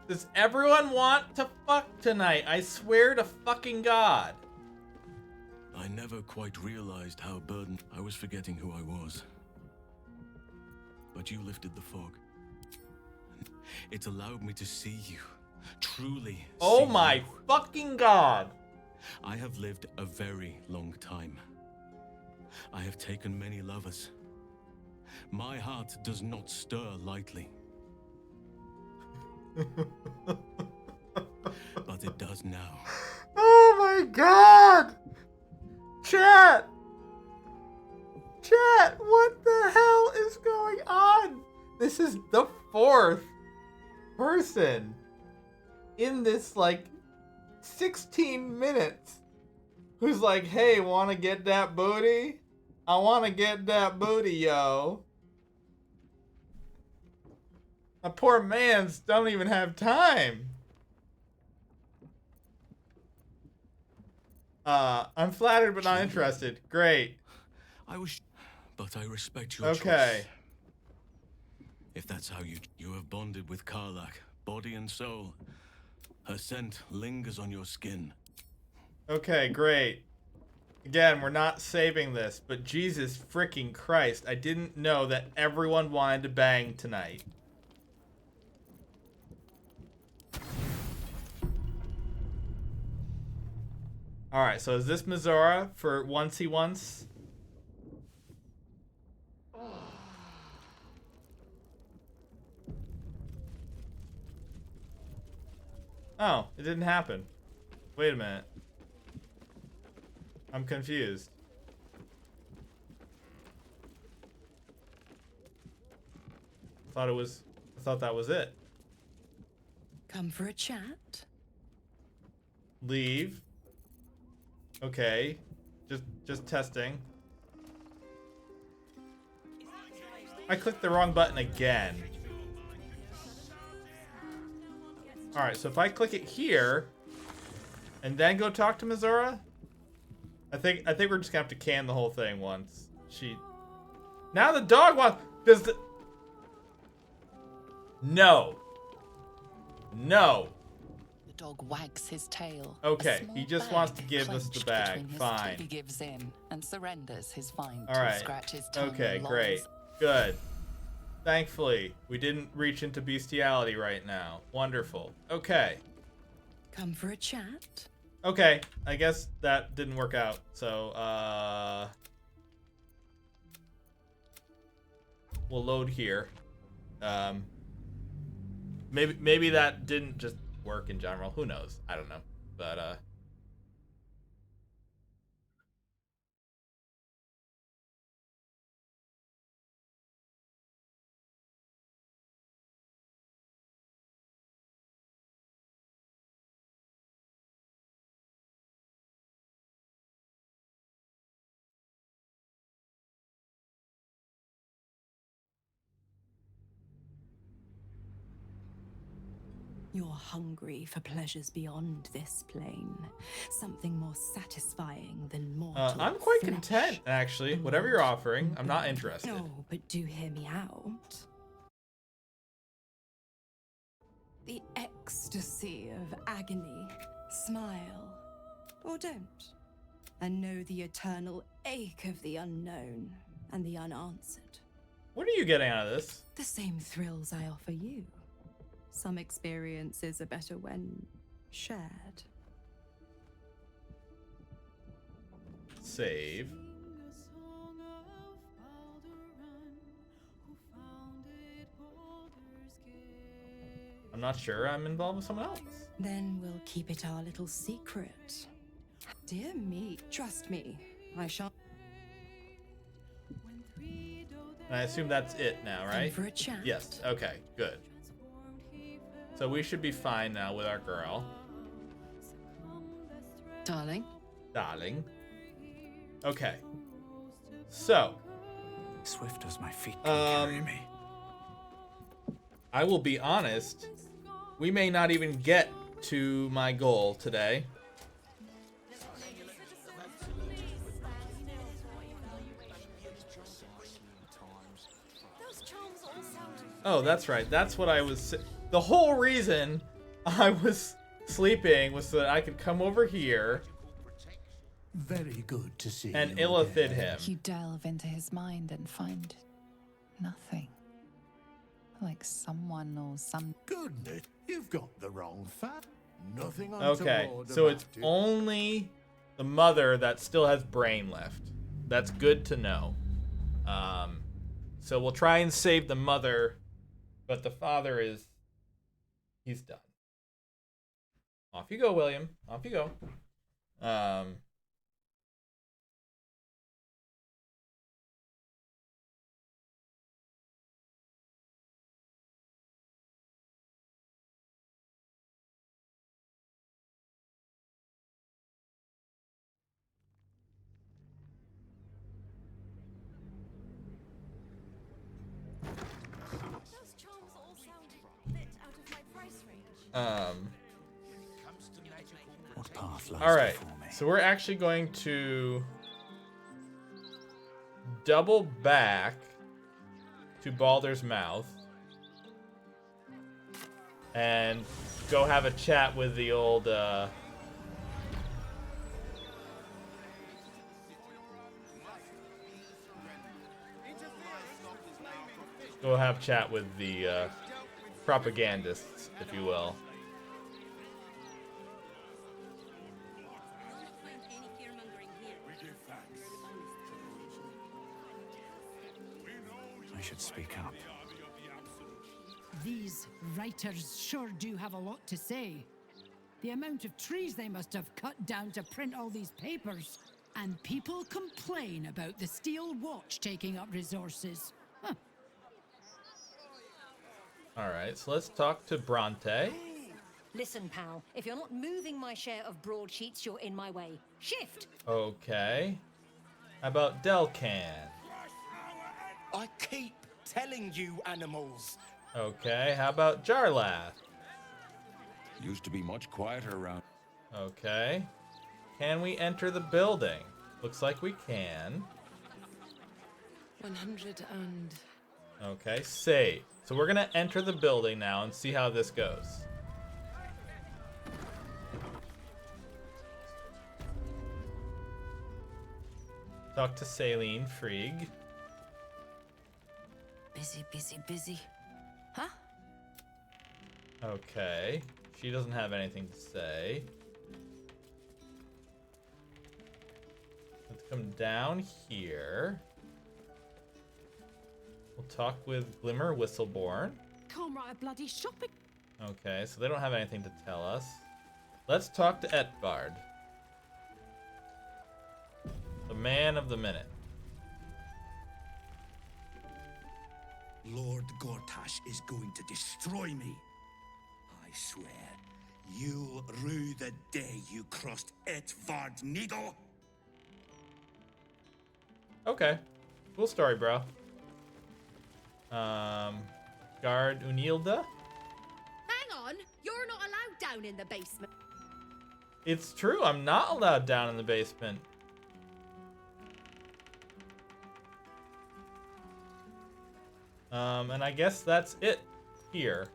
Does everyone want to fuck tonight? I swear to fucking God. I never quite realized how burdened I was forgetting who I was. But you lifted the fog. It allowed me to see you. Truly. Oh my fucking God. I have lived a very long time. I have taken many lovers. My heart does not stir lightly. But it does now. Oh my God! Chat! Chat, what the hell is going on? This is the 4th person in this, like, 16 minutes who's like, hey, wanna get that booty? I wanna get that booty, yo. My poor mans don't even have time. I'm flattered but not interested. Great. But I respect your Okay. choice. If that's how you have bonded with Karlach, body and soul, her scent lingers on your skin. Okay, great. Again, we're not saving this, but Jesus freaking Christ, I didn't know that everyone wanted to bang tonight. Alright, so is this Mizora for oncey once? Oh, it didn't happen. Wait a minute. I'm confused. I thought that was it. Come for a chat? Leave. Okay. Just testing. I clicked the wrong button again. Alright, so if I click it here and then go talk to Mizora, I think we're just gonna have to can the whole thing once. Now the dog wants. No. No. The dog wags his tail. Okay, he just wants to give us the bag. Fine. He gives in and surrenders his find All to right. scratch his tongue. Okay, great. Good. Thankfully, we didn't reach into bestiality right now. Wonderful. Okay. Come for a chat? Okay, I guess that didn't work out. So, we'll load here. Maybe that didn't just work in general. Who knows? I don't know. But, You're hungry for pleasures beyond this plane. Something more satisfying than mortal I'm quite flesh. content, actually. Whatever you're offering, I'm not interested. Oh, but do hear me out. The ecstasy of agony. Smile. Or don't. And know the eternal ache of the unknown and the unanswered. What are you getting out of this? The same thrills I offer you. Some experiences are better when shared. Save. I'm not sure I'm involved with someone else. Then we'll keep it our little secret. Dear me, trust me, I shan't. And I assume that's it now, right? For a chat. Yes. Okay, good. So we should be fine now with our girl. Darling. Darling. Okay. So. Swift as my feet can carry me. I will be honest. We may not even get to my goal today. Oh, that's right. That's what I was... The whole reason I was sleeping was so that I could come over here... Very good to see and you illithid again. him. You delve into his mind and find nothing. Like someone or some... Goodness, you've got the wrong fact. Nothing Okay, untoward so it's about it. only the mother that still has brain left. That's good to know. So we'll try and save the mother, but the father is... He's done. Off you go, William. Off you go. What path lies All right, before me? so we're actually going to double back to Baldur's Mouth and go have a chat with the old go have chat with the propagandists, if you will. I should speak up. These writers sure do have a lot to say. The amount of trees they must have cut down to print all these papers. And people complain about the steel watch taking up resources. Huh. Alright, so let's talk to Bronte. Listen, pal, if you're not moving my share of broadsheets, you're in my way. Shift! Okay. How about Delcan? I keep telling you, animals. Okay, how about Jarlath? Used to be much quieter around. Okay. Can we enter the building? Looks like we can. 100 and... Okay, save. So we're gonna enter the building now and see how this goes. Talk to Saline Frigg. Busy, busy, busy. Huh? Okay. She doesn't have anything to say. Let's come down here. We'll talk with Glimmer Whistleborn. Can't write a bloody shopping. Okay, so they don't have anything to tell us. Let's talk to Etbard. The man of the minute. Lord Gortash is going to destroy me. I swear, you'll rue the day you crossed Etvard Needle. Okay. Cool story, bro. Guard Unilda? Hang on, you're not allowed down in the basement. It's true, I'm not allowed down in the basement. And I guess that's it here.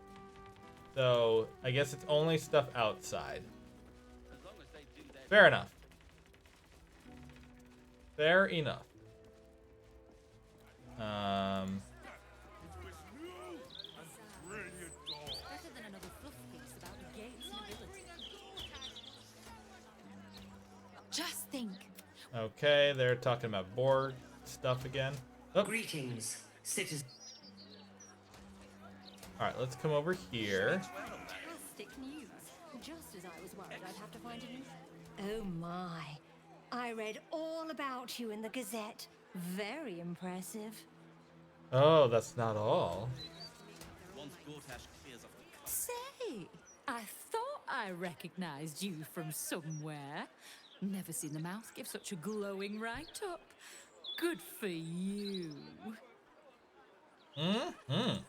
So, I guess it's only stuff outside. Fair enough. Fair enough. Just think. Okay, they're talking about board stuff again. Oh. Greetings, citizens. Alright, let's come over here. Fantastic news. Just as I was worried I'd have to find a new... Oh my. I read all about you in the Gazette. Very impressive. Oh, that's not all. Say, I thought I recognized you from somewhere. Never seen the mouth give such a glowing write-up. Good for you. Mm-hmm.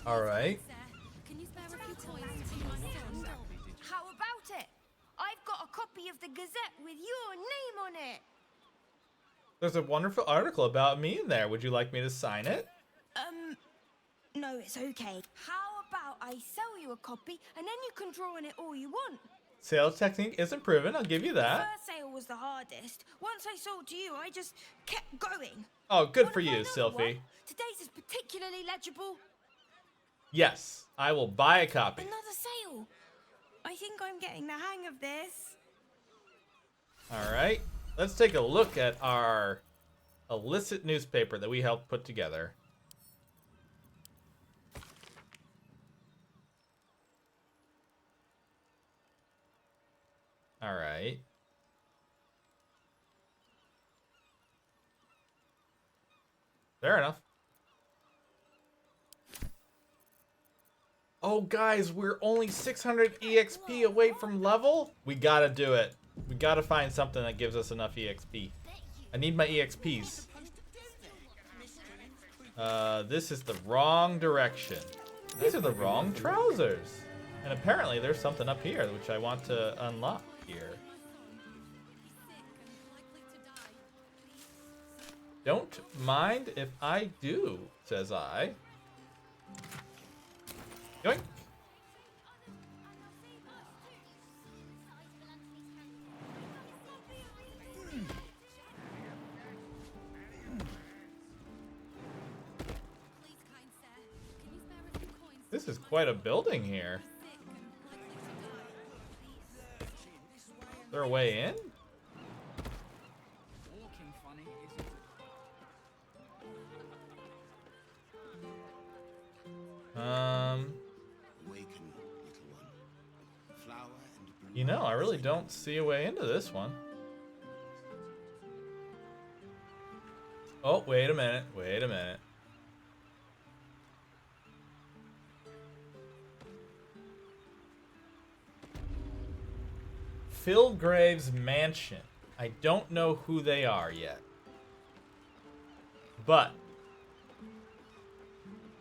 All right. Can you spare a few coins to my son? How about it? I've got a copy of the Gazette with your name on it. There's a wonderful article about me in there. Would you like me to sign it? No, it's okay. How about I sell you a copy and then you can draw on it all you want? Sales technique isn't proven. I'll give you that. The first sale was the hardest. Once I sold to you, I just kept going. Oh, good for you, Sylphie. Today's is particularly legible. Yes, I will buy a copy. Another sale. I think I'm getting the hang of this. All right. Let's take a look at our illicit newspaper that we helped put together. All right. Fair enough. Oh, guys, we're only 600 EXP away from level? We gotta do it. We gotta find something that gives us enough EXP. I need my EXPs. This is the wrong direction. These are the wrong trousers. And apparently there's something up here which I want to unlock here. Don't mind if I do, says I. Yoink. This is quite a building here. Is there a way in? You know, I really don't see a way into this one. Oh, wait a minute. Wait a minute. Philgrave's mansion. I don't know who they are yet. But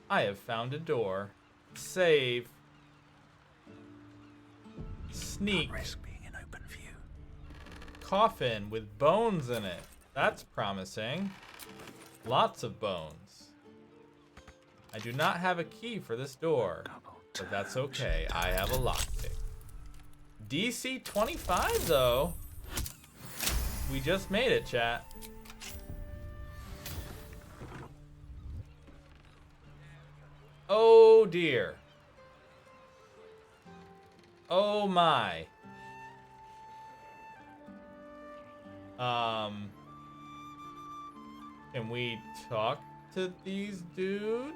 I have found a door. Save. Sneak. Being in open view. Coffin with bones in it. That's promising. Lots of bones. I do not have a key for this door, but that's okay. I have a lockpick. DC 25 though. We just made it, chat. Oh dear. Oh my. Can we talk to these dudes?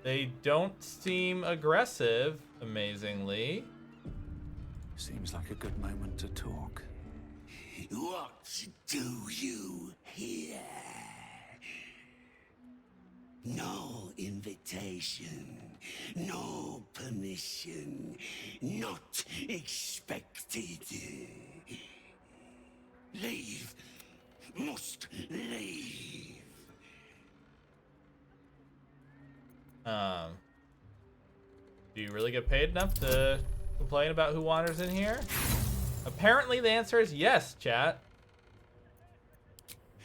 They don't seem aggressive, amazingly. Seems like a good moment to talk. What do you hear? No invitation, no permission, not expected. Leave, must leave. Do you really get paid enough to complain about who wanders in here? Apparently the answer is yes, chat.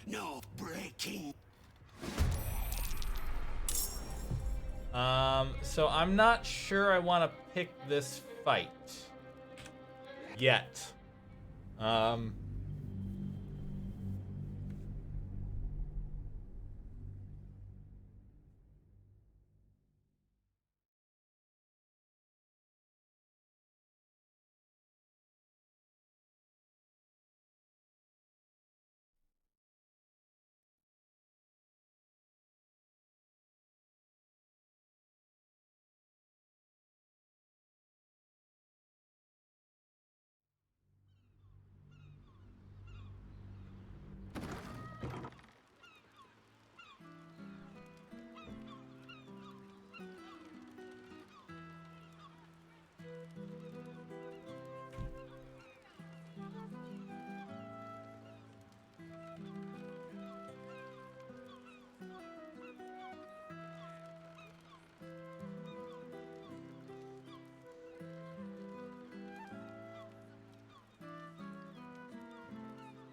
No breaking. So I'm not sure I want to pick this fight yet.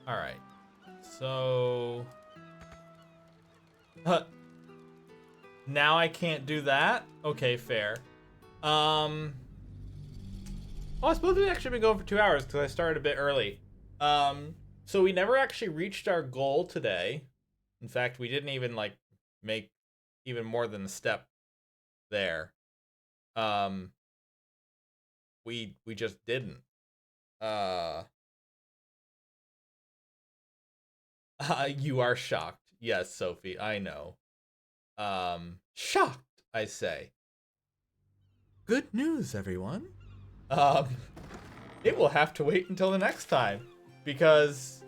All right, so now I can't do that. Okay, fair. Oh, I suppose we've actually been going for 2 hours because I started a bit early. So we never actually reached our goal today. In fact, we didn't even like make even more than a step there. We just didn't. You are shocked. Yes, Sophie, I know. Shocked, I say. Good news, everyone. It will have to wait until the next time. Because,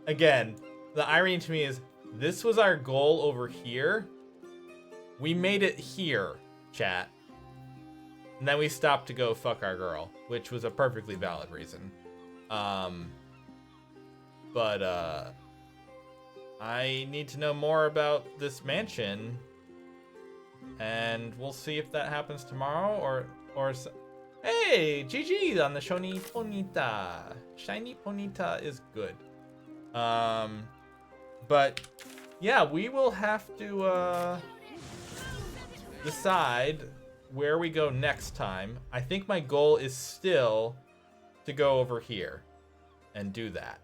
again, the irony to me is, this was our goal over here. we made it here, chat. And then we stopped to go fuck our girl, which was a perfectly valid reason. But I need to know more about this mansion, and we'll see if that happens tomorrow or. Hey, GG on the Shiny Ponita. Shiny Ponita is good. But yeah, we will have to decide where we go next time. I think my goal is still to go over here and do that.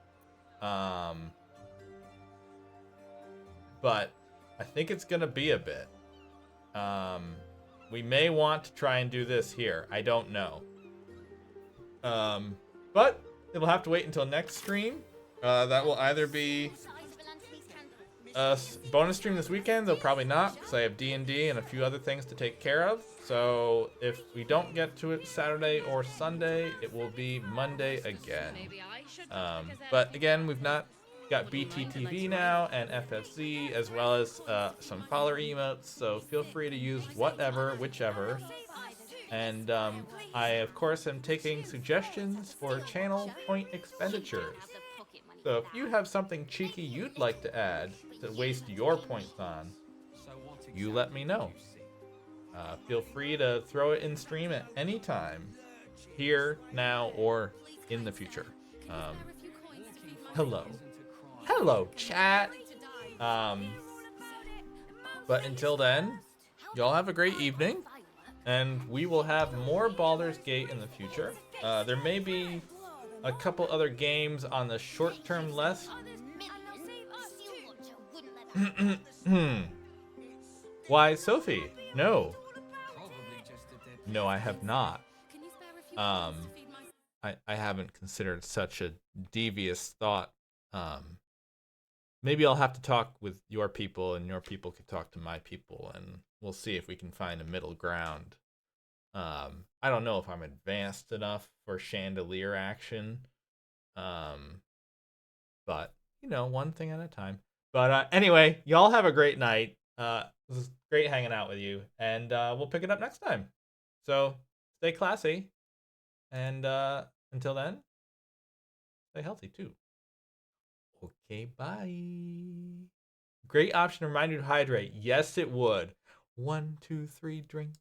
But I think it's gonna be a bit. We may want to try and do this here. I don't know. But it'll have to wait until next stream. That will either be a bonus stream this weekend, though probably not, because I have D&D and a few other things to take care of. So if we don't get to it Saturday or Sunday, it will be Monday again. But again, we've not got BTTV now and FFZ, as well as some follower emotes, so feel free to use whatever, whichever. And I, of course, am taking suggestions for channel point expenditures. So if you have something cheeky you'd like to add to waste your points on, you let me know. Feel free to throw it in stream at any time, here, now, or in the future. Hello. Hello, chat. But until then, y'all have a great evening, and we will have more Baldur's Gate in the future. There may be a couple other games on the short-term list. Why, Sophie? No. No, I have not. I haven't considered such a devious thought. Maybe I'll have to talk with your people, and your people could talk to my people, and we'll see if we can find a middle ground. I don't know if I'm advanced enough for chandelier action. But, you know, one thing at a time. But anyway, y'all have a great night. This is great hanging out with you, and we'll pick it up next time. So stay classy, and until then, stay healthy too. Okay, bye. Great option to remind you to hydrate. Yes, it would. 1, 2, 3, drink.